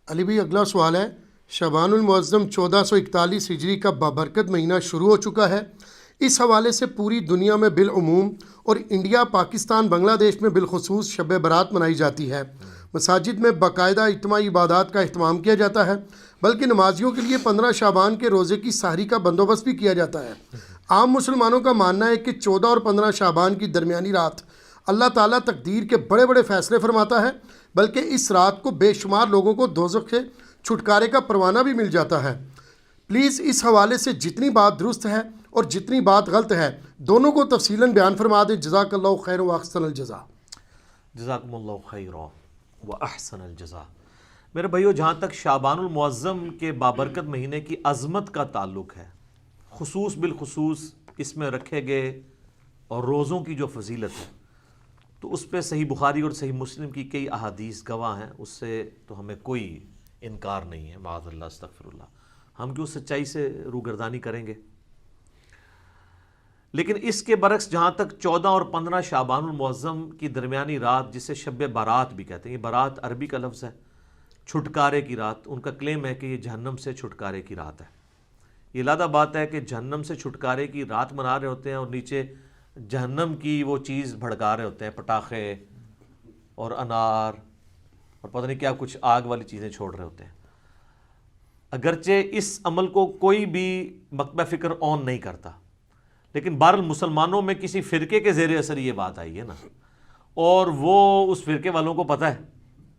علی بھائی اگلا سوال ہے، شعبان المعظم 1441 ہجری کا بابرکت مہینہ شروع ہو چکا ہے۔ اس حوالے سے پوری دنیا میں بالعموم اور انڈیا، پاکستان، بنگلہ دیش میں بالخصوص شب برات منائی جاتی ہے۔ مساجد میں باقاعدہ اجتماعی عبادات کا اہتمام کیا جاتا ہے، بلکہ نمازیوں کے لیے 15 شعبان کے روزے کی سحری کا بندوبست بھی کیا جاتا ہے۔ عام مسلمانوں کا ماننا ہے کہ 14 اور 15 شعبان کی درمیانی رات اللہ تعالیٰ تقدیر کے بڑے بڑے فیصلے فرماتا ہے، بلکہ اس رات کو بے شمار لوگوں کو دوزخ سے چھٹکارے کا پروانہ بھی مل جاتا ہے۔ پلیز اس حوالے سے جتنی بات درست ہے اور جتنی بات غلط ہے دونوں کو تفصیلاً بیان فرما دیں۔ جزاک اللہ خیر و احسن الجزا۔ جزاکم اللہ خیر و احسن الجزا۔ میرے بھائیو، جہاں تک شعبان المعظم کے بابرکت مہینے کی عظمت کا تعلق ہے، خصوص بالخصوص اس میں رکھے گئے اور روزوں کی جو فضیلت ہے، تو اس پہ صحیح بخاری اور صحیح مسلم کی کئی احادیث گواہ ہیں، اس سے تو ہمیں کوئی انکار نہیں ہے، معاذ اللہ استغفر اللہ۔ ہم کیوں سچائی سے روگردانی کریں گے؟ لیکن اس کے برعکس جہاں تک 14 اور 15 شعبان المعظم کی درمیانی رات، جسے شب برات بھی کہتے ہیں، یہ برات عربی کا لفظ ہے، چھٹکارے کی رات، ان کا کلیم ہے کہ یہ جہنم سے چھٹکارے کی رات ہے۔ یہ لادہ بات ہے کہ جہنم سے چھٹکارے کی رات منا رہے ہوتے ہیں اور نیچے جہنم کی وہ چیز بھڑکا رہے ہوتے ہیں، پٹاخے اور انار اور پتہ نہیں کیا کچھ آگ والی چیزیں چھوڑ رہے ہوتے ہیں۔ اگرچہ اس عمل کو کوئی بھی مکتبہ فکر آن نہیں کرتا، لیکن بہرحال مسلمانوں میں کسی فرقے کے زیر اثر یہ بات آئی ہے نا، اور وہ اس فرقے والوں کو پتہ ہے،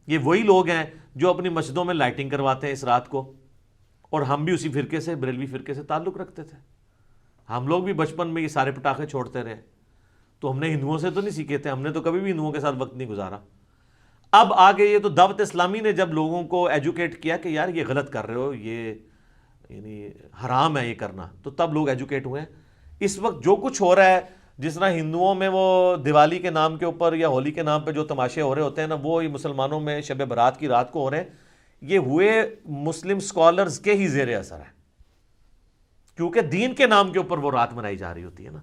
یہ وہی لوگ ہیں جو اپنی مسجدوں میں لائٹنگ کرواتے ہیں اس رات کو، اور ہم بھی اسی فرقے سے، بریلوی فرقے سے تعلق رکھتے تھے۔ ہم لوگ بھی بچپن میں یہ سارے پٹاخے چھوڑتے رہے، تو ہم نے ہندوؤں سے تو نہیں سیکھے تھے، ہم نے تو کبھی بھی ہندوؤں کے ساتھ وقت نہیں گزارا۔ اب آگے یہ تو دعوت اسلامی نے جب لوگوں کو ایجوکیٹ کیا کہ یار یہ غلط کر رہے ہو، یہ یعنی حرام ہے یہ کرنا، تو تب لوگ ایجوکیٹ ہوئے ہیں۔ اس وقت جو کچھ ہو رہا ہے، جس طرح ہندوؤں میں وہ دیوالی کے نام کے اوپر یا ہولی کے نام پہ جو تماشے ہو رہے ہوتے ہیں نا، وہ مسلمانوں میں شب برات کی رات کو ہو رہے ہیں، یہ ہوئے مسلم سکولرز کے ہی زیر اثر ہے، کیونکہ دین کے نام کے اوپر وہ رات منائی جا رہی ہوتی ہے نا۔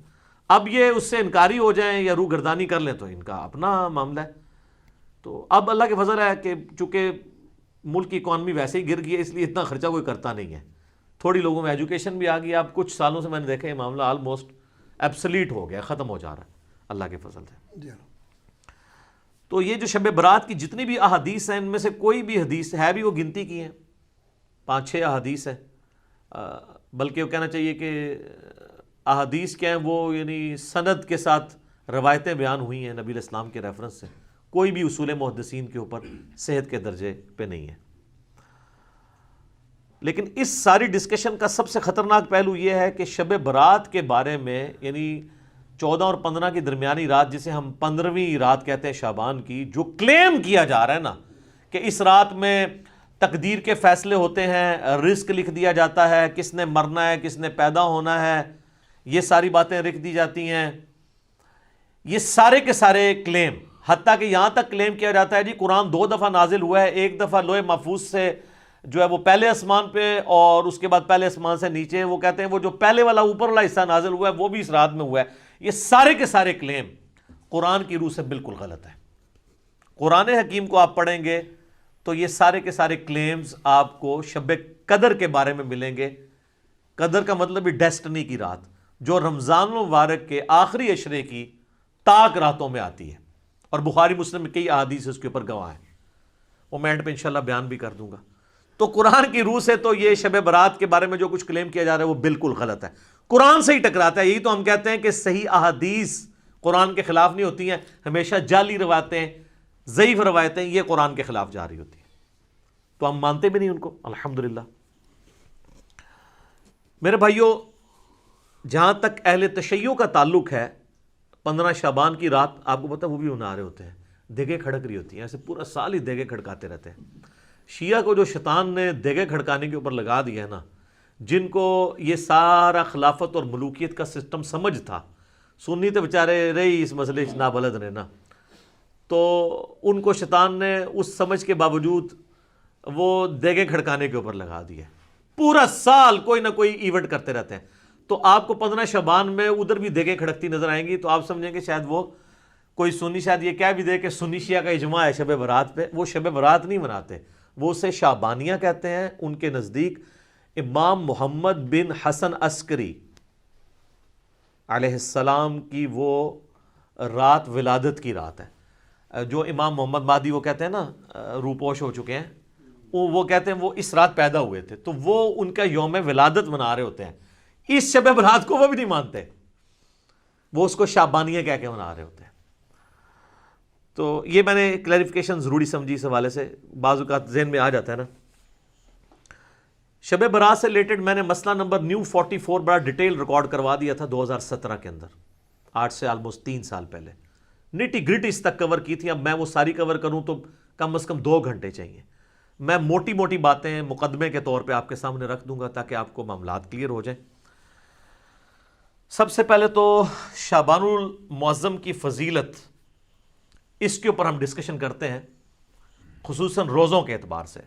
اب یہ اس سے انکاری ہو جائیں یا روح گردانی کر لیں تو ان کا اپنا معاملہ ہے۔ تو اب اللہ کے فضل ہے کہ چونکہ ملک کی اکانومی ویسے ہی گر گئی ہے، اس لیے اتنا خرچہ کوئی کرتا نہیں ہے، تھوڑی لوگوں میں ایجوکیشن بھی آ گئی ہے۔ اب کچھ سالوں سے میں نے دیکھا یہ معاملہ آلموسٹ ایبسلیٹ ہو گیا، ختم ہو جا رہا ہے اللہ کے فضل سے۔ تو یہ جو شب برات کی جتنی بھی احادیث ہیں، ان میں سے کوئی بھی حدیث ہے بھی وہ گنتی کی ہیں، 5-6 احادیث ہیں، بلکہ وہ کہنا چاہیے کہ احادیث کیا ہیں، وہ یعنی سند کے ساتھ روایتیں بیان ہوئی ہیں نبی علیہ السلام کے ریفرنس سے، کوئی بھی اصول محدثین کے اوپر صحت کے درجے پہ نہیں ہے۔ لیکن اس ساری ڈسکشن کا سب سے خطرناک پہلو یہ ہے کہ شب برات کے بارے میں، یعنی 14 اور 15 کی درمیانی رات، جسے ہم 15ویں رات کہتے ہیں شعبان کی، جو کلیم کیا جا رہا ہے نا کہ اس رات میں تقدیر کے فیصلے ہوتے ہیں، رزق لکھ دیا جاتا ہے، کس نے مرنا ہے، کس نے پیدا ہونا ہے، یہ ساری باتیں لکھ دی جاتی ہیں، یہ سارے کے سارے کلیم، حتیٰ کہ یہاں تک کلیم کیا جاتا ہے جی قرآن 2 دفعہ نازل ہوا ہے، ایک دفعہ لوح محفوظ سے جو ہے وہ پہلے آسمان پہ، اور اس کے بعد پہلے آسمان سے نیچے، وہ کہتے ہیں وہ جو پہلے والا اوپر والا حصہ نازل ہوا ہے وہ بھی اس رات میں ہوا ہے۔ یہ سارے کے سارے کلیم قرآن کی روح سے بالکل غلط ہے۔ قرآن حکیم کو آپ پڑھیں گے تو یہ سارے کے سارے کلیمز آپ کو شب قدر کے بارے میں ملیں گے۔ قدر کا مطلب بھی ڈیسٹنی کی رات، جو رمضان المبارک کے آخری عشرے کی تاک راتوں میں آتی ہے، اور بخاری مسلم میں کئی احادیث اس کے اوپر گواہ ہیں، وہ میں اینڈ پہ انشاءاللہ بیان بھی کر دوں گا۔ تو قرآن کی روح سے تو یہ شب برات کے بارے میں جو کچھ کلیم کیا جا رہا ہے وہ بالکل غلط ہے، قرآن سے ہی ٹکراتا ہے۔ یہی تو ہم کہتے ہیں کہ صحیح احادیث قرآن کے خلاف نہیں ہوتی ہیں، ہمیشہ جعلی روایتیں، ضعیف روایتیں یہ قرآن کے خلاف جا رہی ہوتی ہیں، تو ہم مانتے بھی نہیں ان کو، الحمدللہ۔ میرے بھائیوں، جہاں تک اہل تشیع کا تعلق ہے، 15 شعبان کی رات آپ کو پتہ وہ بھی منا رہے ہوتے ہیں، دیگیں کھڑک رہی ہوتی ہیں، ایسے پورا سال ہی دیگیں کھڑکاتے رہتے ہیں۔ شیعہ کو جو شیطان نے دیگیں کھڑکانے کے اوپر لگا دیا ہے نا، جن کو یہ سارا خلافت اور ملوکیت کا سسٹم سمجھ تھا، سنی تو بیچارے رہی اس مسئلے نابلد رہنا، تو ان کو شیطان نے اس سمجھ کے باوجود وہ دیگیں کھڑکانے کے اوپر لگا دیا، پورا سال کوئی نہ کوئی ایونٹ کرتے رہتے ہیں۔ تو آپ کو 15 شعبان میں ادھر بھی دیگیں کھڑکتی نظر آئیں گی، تو آپ سمجھیں گے شاید وہ کوئی سنی شاید یہ کہہ بھی دے کہ سنی شیعہ کا اجماع ہے شب برات پہ۔ وہ شب برات نہیں مناتے، وہ اسے شعبانیہ کہتے ہیں. ان کے نزدیک امام محمد بن حسن عسکری علیہ السلام کی وہ رات ولادت کی رات ہے. جو امام محمد مہدی وہ کہتے ہیں نا روپوش ہو چکے ہیں, وہ کہتے ہیں وہ اس رات پیدا ہوئے تھے, تو وہ ان کا یوم ولادت منا رہے ہوتے ہیں. اس شب برات کو وہ بھی نہیں مانتے, وہ اس کو شعبانیہ کہہ کے منا رہے ہوتے ہیں. تو یہ میں نے کلیریفیکیشن ضروری سمجھی اس حوالے سے, بعض اوقات ذہن میں آ جاتا ہے نا. شب برات سے ریلیٹڈ میں نے مسئلہ نمبر نیو 44 بڑا ڈیٹیل ریکارڈ کروا دیا تھا 2017 کے اندر, 8 سے آلموسٹ 3 سال پہلے. نیٹی گریٹی اس تک کور کی تھی. اب میں وہ ساری کور کروں تو کم از کم 2 گھنٹے چاہیے. میں موٹی موٹی باتیں مقدمے کے طور پہ آپ کے سامنے رکھ دوں گا تاکہ آپ کو معاملات کلیئر ہو جائیں. سب سے پہلے تو شعبان المعظم کی فضیلت, اس کے اوپر ہم ڈسکشن کرتے ہیں خصوصاً روزوں کے اعتبار سے.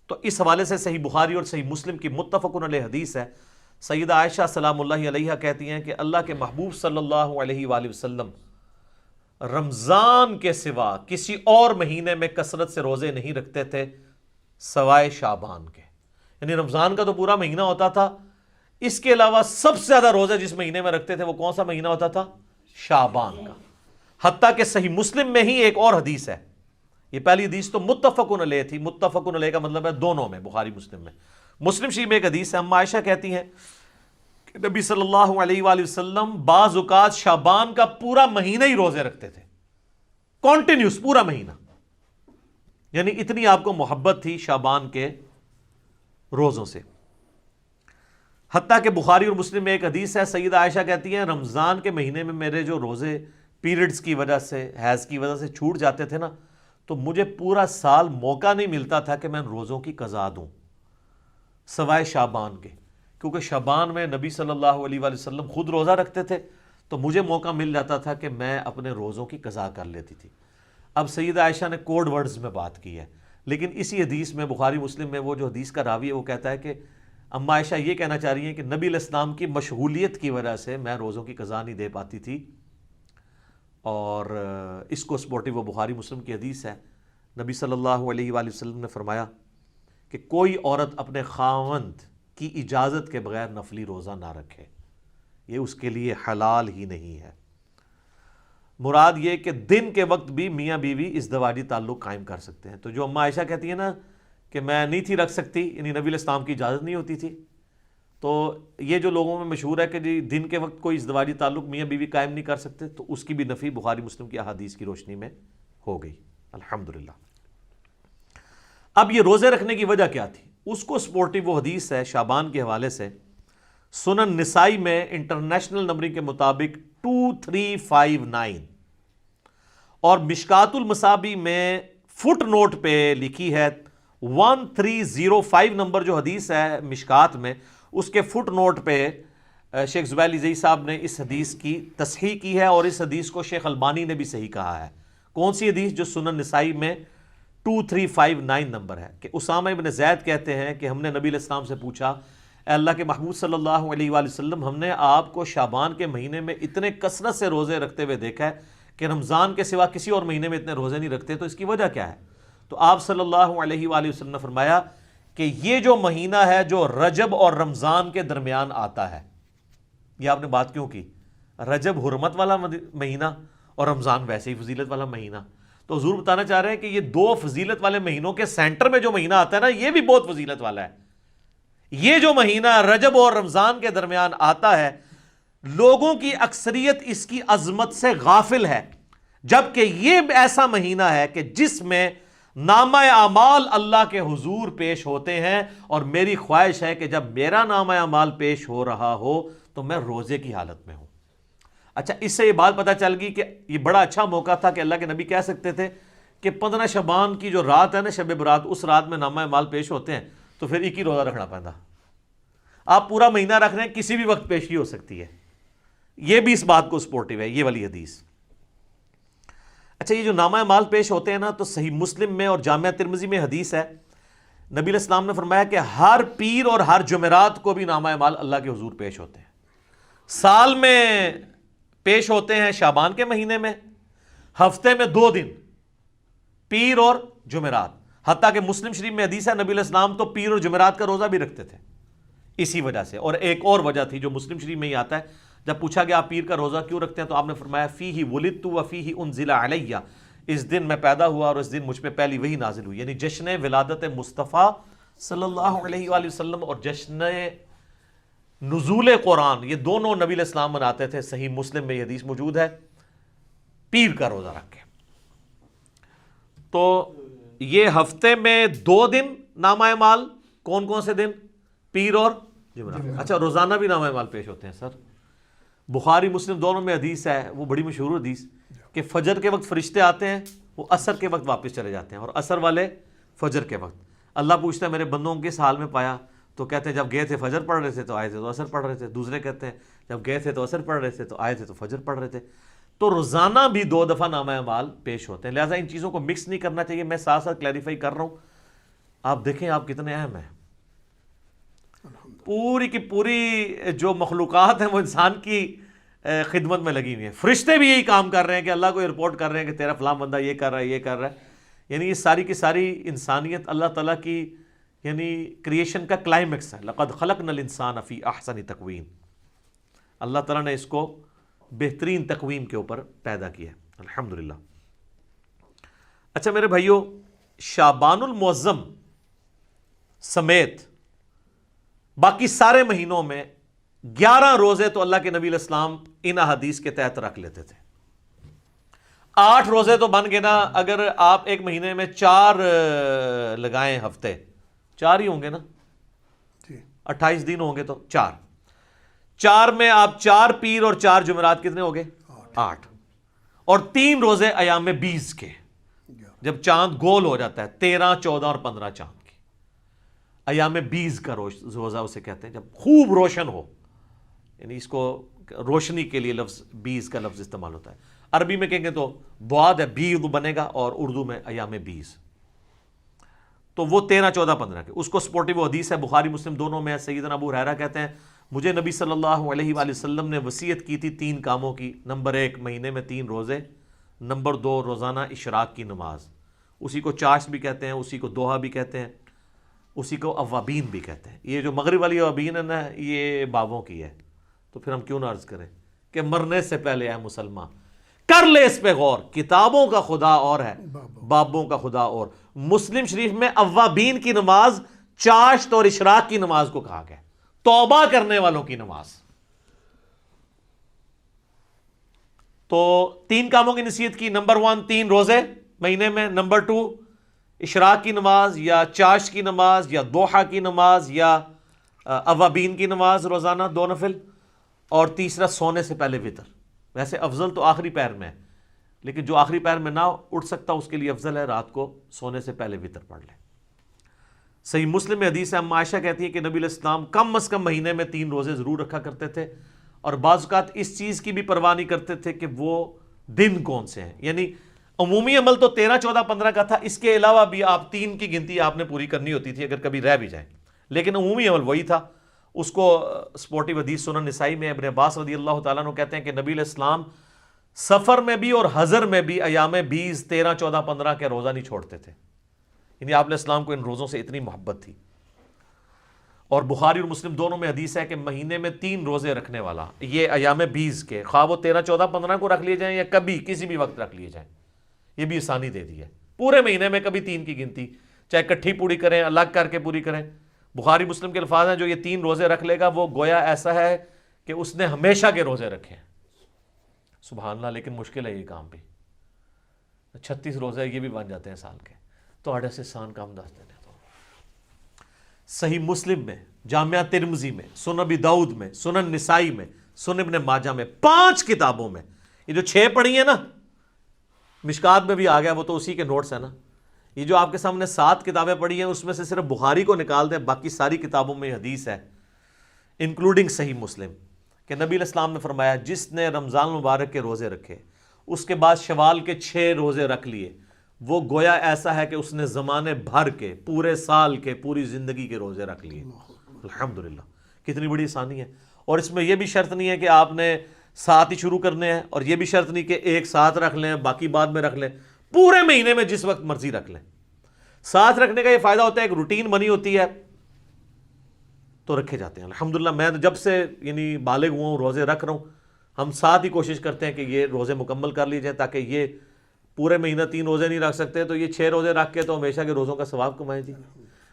تو اس حوالے سے صحیح بخاری اور صحیح مسلم کی متفق علیہ حدیث ہے. سیدہ عائشہ سلام اللہ علیہا کہتی ہیں کہ اللہ کے محبوب صلی اللہ علیہ وآلہ وسلم رمضان کے سوا کسی اور مہینے میں کثرت سے روزے نہیں رکھتے تھے سوائے شعبان کے. یعنی رمضان کا تو پورا مہینہ ہوتا تھا, اس کے علاوہ سب سے زیادہ روزے جس مہینے میں رکھتے تھے وہ کون سا مہینہ ہوتا تھا؟ شعبان کا. حتیٰ کہ صحیح مسلم میں ہی ایک اور حدیث ہے, یہ پہلی حدیث تو متفقن علیہ تھی. متفقن علیہ کا مطلب ہے دونوں میں, بخاری مسلم میں. مسلم شریف میں ایک حدیث ہے, اما عائشہ کہتی ہیں کہ نبی صلی اللہ علیہ وآلہ وسلم بعض اوقات شعبان کا پورا مہینہ ہی روزے رکھتے تھے, کانٹینیوس پورا مہینہ. یعنی اتنی آپ کو محبت تھی شعبان کے روزوں سے. حتیٰ کہ بخاری اور مسلم میں ایک حدیث ہے, سیدہ عائشہ کہتی ہیں رمضان کے مہینے میں میرے جو روزے پیریڈز کی وجہ سے, حیض کی وجہ سے چھوٹ جاتے تھے نا, تو مجھے پورا سال موقع نہیں ملتا تھا کہ میں روزوں کی قضا دوں سوائے شعبان کے, کیونکہ شعبان میں نبی صلی اللہ علیہ وآلہ وسلم خود روزہ رکھتے تھے, تو مجھے موقع مل جاتا تھا کہ میں اپنے روزوں کی قضا کر لیتی تھی. اب سیدہ عائشہ نے کوڈ ورڈز میں بات کی ہے, لیکن اسی حدیث میں بخاری مسلم میں وہ جو حدیث کا راوی ہے وہ کہتا ہے کہ اما عائشہ یہ کہنا چاہ رہی ہیں کہ نبی علیہ السلام کی مشغولیت کی وجہ سے میں روزوں کی قضا نہیں دے پاتی تھی. اور اس کو سپورٹو وہ بخاری مسلم کی حدیث ہے. نبی صلی اللہ علیہ وآلہ وسلم نے فرمایا کہ کوئی عورت اپنے خاوند کی اجازت کے بغیر نفلی روزہ نہ رکھے, یہ اس کے لیے حلال ہی نہیں ہے. مراد یہ کہ دن کے وقت بھی میاں بیوی ازدواجی تعلق قائم کر سکتے ہیں. تو جو اما عائشہ کہتی ہے نا کہ میں نہیں تھی رکھ سکتی, یعنی نبی علیہ السلام کی اجازت نہیں ہوتی تھی, تو یہ جو لوگوں میں مشہور ہے کہ جی دن کے وقت کوئی ازدواجی تعلق میاں بیوی قائم نہیں کر سکتے, تو اس کی بھی نفی بخاری مسلم کی احادیث کی روشنی میں ہو گئی الحمدللہ. اب یہ روزے رکھنے کی وجہ کیا تھی, اس کو سپورٹو وہ حدیث ہے شعبان کے حوالے سے, سنن نسائی میں انٹرنیشنل نمبرنگ کے مطابق 2359 اور مشکات المصابی میں فٹ نوٹ پہ لکھی ہے 1305 نمبر جو حدیث ہے مشکات میں, اس کے فٹ نوٹ پہ شیخ زبیر علی زئی صاحب نے اس حدیث کی تصحیح کی ہے, اور اس حدیث کو شیخ البانی نے بھی صحیح کہا ہے. کون سی حدیث؟ جو سنن نسائی میں 2359 نمبر ہے, کہ اسامہ ابن زید کہتے ہیں کہ ہم نے نبی علیہ السلام سے پوچھا اے اللہ کے محبوب صلی اللہ علیہ وآلہ وسلم, ہم نے آپ کو شعبان کے مہینے میں اتنے کثرت سے روزے رکھتے ہوئے دیکھا ہے کہ رمضان کے سوا کسی اور مہینے میں اتنے روزے نہیں رکھتے, تو اس کی وجہ کیا ہے؟ تو آپ صلی اللہ علیہ وآلہ وسلم نے فرمایا کہ یہ جو مہینہ ہے جو رجب اور رمضان کے درمیان آتا ہے. یہ آپ نے بات کیوں کی؟ رجب حرمت والا مہینہ اور رمضان ویسے ہی فضیلت والا مہینہ. تو حضور بتانا چاہ رہے ہیں کہ یہ دو فضیلت والے مہینوں کے سینٹر میں جو مہینہ آتا ہے نا, یہ بھی بہت فضیلت والا ہے. یہ جو مہینہ رجب اور رمضان کے درمیان آتا ہے, لوگوں کی اکثریت اس کی عظمت سے غافل ہے, جبکہ یہ ایسا مہینہ ہے کہ جس میں نامہ اعمال اللہ کے حضور پیش ہوتے ہیں, اور میری خواہش ہے کہ جب میرا نامہ اعمال پیش ہو رہا ہو تو میں روزے کی حالت میں ہوں. اچھا, اس سے یہ بات پتہ چل گئی کہ یہ بڑا اچھا موقع تھا کہ اللہ کے نبی کہہ سکتے تھے کہ 15 شعبان کی جو رات ہے نا, شب برات, اس رات میں نامہ اعمال پیش ہوتے ہیں, تو پھر ایک ہی روزہ رکھنا پڑتا. آپ پورا مہینہ رکھ رہے ہیں, کسی بھی وقت پیشی ہو سکتی ہے. یہ بھی اس بات کو سپورٹو ہے یہ والی حدیث. اچھا, یہ جو نامہ اعمال پیش ہوتے ہیں نا, تو صحیح مسلم میں اور جامعہ ترمذی میں حدیث ہے, نبی علیہ السلام نے فرمایا کہ ہر پیر اور ہر جمعرات کو بھی نامہ اعمال اللہ کے حضور پیش ہوتے ہیں. سال میں پیش ہوتے ہیں شعبان کے مہینے میں, ہفتے میں 2 دن پیر اور جمعرات, حتیٰ کہ مسلم شریف میں حدیث ہے نبی علیہ السلام تو پیر اور جمعرات کا روزہ بھی رکھتے تھے اسی وجہ سے. اور ایک اور وجہ تھی جو مسلم شریف میں ہی آتا ہے, جب پوچھا گیا آپ پیر کا روزہ کیوں رکھتے ہیں تو آپ نے فرمایا فیہ ولدت و فیہ انزل علیہ, اس دن میں پیدا ہوا اور اس دن مجھ پہ پہلی وحی نازل ہوئی. یعنی جشن ولادت مصطفیٰ صلی اللہ علیہ وآلہ وسلم اور جشن نزول قرآن, یہ دونوں نبی علیہ السلام مناتے تھے. صحیح مسلم میں یہ حدیث موجود ہے پیر کا روزہ رکھ کے. تو یہ ہفتے میں 2 دن نامہ اعمال, کون کون سے دن؟ پیر اور جمعرات. اچھا روزانہ بھی نامہ اعمال پیش ہوتے ہیں سر؟ بخاری مسلم دونوں میں حدیث ہے, وہ بڑی مشہور حدیث کہ فجر کے وقت فرشتے آتے ہیں, وہ عصر کے وقت واپس چلے جاتے ہیں, اور عصر والے فجر کے وقت. اللہ پوچھتا ہے میرے بندوں کو کس حال میں پایا؟ تو کہتے ہیں جب گئے تھے فجر پڑھ رہے تھے تو آئے تھے تو عصر پڑھ رہے تھے. دوسرے کہتے ہیں جب گئے تھے تو عصر پڑھ رہے تھے تو آئے تھے تو فجر پڑھ رہے تھے. تو روزانہ بھی 2 دفعہ نامہ اعمال پیش ہوتے ہیں. لہٰذا ان چیزوں کو مکس نہیں کرنا چاہیے. میں ساتھ ساتھ کلیریفائی کر رہا ہوں. آپ دیکھیں آپ کتنے اہم ہیں. پوری کی پوری جو مخلوقات ہیں وہ انسان کی خدمت میں لگی ہوئی ہیں. فرشتے بھی یہی کام کر رہے ہیں کہ اللہ کو رپورٹ کر رہے ہیں کہ تیرا فلاں بندہ یہ کر رہا ہے, یہ کر رہا ہے. یعنی یہ ساری کی ساری انسانیت اللہ تعالیٰ کی یعنی کریشن کا کلائمیکس ہے. لقد خلقنا الانسان فی احسن تقویم. اللہ تعالیٰ نے اس کو بہترین تقویم کے اوپر پیدا کیا ہے الحمدللہ. اچھا میرے بھائیو, شعبان المعظم سمیت باقی سارے مہینوں میں 11 روزے تو اللہ کے نبی علیہ السلام ان احادیث کے تحت رکھ لیتے تھے. 8 روزے تو بن گئے نا. اگر آپ ایک مہینے میں 4 لگائیں ہفتے, 4 ہی ہوں گے نا, 28 دن ہوں گے تو 4 میں آپ 4 پیر اور 4 جمعرات کتنے ہو گئے؟ 8. اور 3 روزے ایام 20 کے, جب چاند گول ہو جاتا ہے 13, 14 اور 15 چاند کی, ایام 20 کا روزہ اسے کہتے ہیں, جب خوب روشن ہو. یعنی اس کو روشنی کے لیے لفظ 20 کا لفظ استعمال ہوتا ہے. عربی میں کہیں گے تو بعد ہے, بیض بنے گا, اور اردو میں ایام 20. تو وہ 13, 14, 15 کے, اس کو سپورٹیو حدیث ہے بخاری مسلم دونوں میں. سیدنا ابو ہریرہ کہتے ہیں مجھے نبی صلی اللہ علیہ وآلہ وسلم نے وصیت کی تھی 3 کاموں کی. نمبر 1 مہینے میں 3 روزے. نمبر 2 روزانہ اشراق کی نماز, اسی کو چاشت بھی کہتے ہیں, اسی کو دوحہ بھی کہتے ہیں, اسی کو اوابین بھی کہتے ہیں. یہ جو مغرب والی اوابین ہے نا, یہ بابوں کی ہے. تو پھر ہم کیوں نہ عرض کریں کہ مرنے سے پہلے اے مسلمان کر لے اس پہ غور. کتابوں کا خدا اور ہے, بابوں کا خدا اور. مسلم شریف میں اوابین کی نماز چاشت اور اشراق کی نماز کو کہا گیا, توبہ کرنے والوں کی نماز. تو 3 کاموں کی نصیحت کی. نمبر 1 3 روزے مہینے میں. نمبر 2 اشراق کی نماز یا چاشت کی نماز یا دوحہ کی نماز یا اوابین کی نماز روزانہ 2 نفل. اور تیسرا سونے سے پہلے وتر. ویسے افضل تو آخری پہر میں ہے, لیکن جو آخری پہر میں نہ اٹھ سکتا اس کے لیے افضل ہے رات کو سونے سے پہلے وتر پڑھ لے. صحیح مسلم میں حدیث ہے, اما عائشہ کہتی ہے کہ نبی علیہ السلام کم از کم مہینے میں 3 روزے ضرور رکھا کرتے تھے, اور بعض اوقات اس چیز کی بھی پرواہ نہیں کرتے تھے کہ وہ دن کون سے ہیں. یعنی عمومی عمل تو 13, 14, 15 کا تھا, اس کے علاوہ بھی آپ 3 کی گنتی آپ نے پوری کرنی ہوتی تھی اگر کبھی رہ بھی جائیں, لیکن عمومی عمل وہی تھا. اس کو سپورٹیو حدیث سنن نسائی میں ابن عباس رضی اللہ تعالیٰ عنہ کہتے ہیں کہ نبی علیہ السلام سفر میں بھی اور حضر میں بھی ایام 20, 13, 14, 15 کے روزہ نہیں چھوڑتے تھے. یعنی آپ علیہ السلام کو ان روزوں سے اتنی محبت تھی. اور بخاری اور مسلم دونوں میں حدیث ہے کہ مہینے میں 3 روزے رکھنے والا, یہ ایام 20 کے, خواہ وہ 13, 14, 15 کو رکھ لیے جائیں یا کبھی کسی بھی وقت رکھ لیے جائیں, یہ بھی آسانی دے دی ہے. پورے مہینے میں کبھی 3 کی گنتی, چاہے کٹھی پوری کریں, الگ کر کے پوری کریں. بخاری مسلم کے الفاظ ہیں جو یہ 3 روزے رکھ لے گا وہ گویا ایسا ہے کہ اس نے ہمیشہ کے روزے رکھے ہیں. سبحان اللہ, لیکن مشکل ہے یہ کام بھی. 36 روزے یہ بھی بن جاتے ہیں سال کے, تو آڑے سے سان کام دس دینے. تو صحیح مسلم میں, جامعہ ترمذی میں, سنن ابی داؤد میں, سنن نسائی میں, سنن ابن ماجہ میں, 5 کتابوں میں, یہ جو 6 پڑھی ہیں نا, مشکات میں بھی آ گیا, وہ تو اسی کے نوٹس ہیں نا. یہ جو آپ کے سامنے 7 کتابیں پڑھی ہیں اس میں سے صرف بخاری کو نکال دیں, باقی ساری کتابوں میں حدیث ہے انکلوڈنگ صحیح مسلم کہ نبی علیہ السلام نے فرمایا جس نے رمضان مبارک کے روزے رکھے اس کے بعد شوال کے 6 روزے رکھ لیے, وہ گویا ایسا ہے کہ اس نے زمانے بھر کے, پورے سال کے, پوری زندگی کے روزے رکھ لیے. الحمدللہ, کتنی بڑی آسانی ہے. اور اس میں یہ بھی شرط نہیں ہے کہ آپ نے 7 ہی شروع کرنے ہیں, اور یہ بھی شرط نہیں کہ ایک ساتھ رکھ لیں باقی بعد میں رکھ لیں. پورے مہینے میں جس وقت مرضی رکھ لیں. ساتھ رکھنے کا یہ فائدہ ہوتا ہے ایک روٹین بنی ہوتی ہے تو رکھے جاتے ہیں. الحمدللہ میں تو جب سے یعنی بالغ ہوا ہوں روزے رکھ رہا ہوں, ہم ساتھ ہی کوشش کرتے ہیں کہ یہ روزے مکمل کر لیے جائیں تاکہ یہ پورے مہینہ 3 روزے نہیں رکھ سکتے تو یہ 6 روزے رکھ کے تو ہمیشہ کے روزوں کا ثواب کمائیں جی.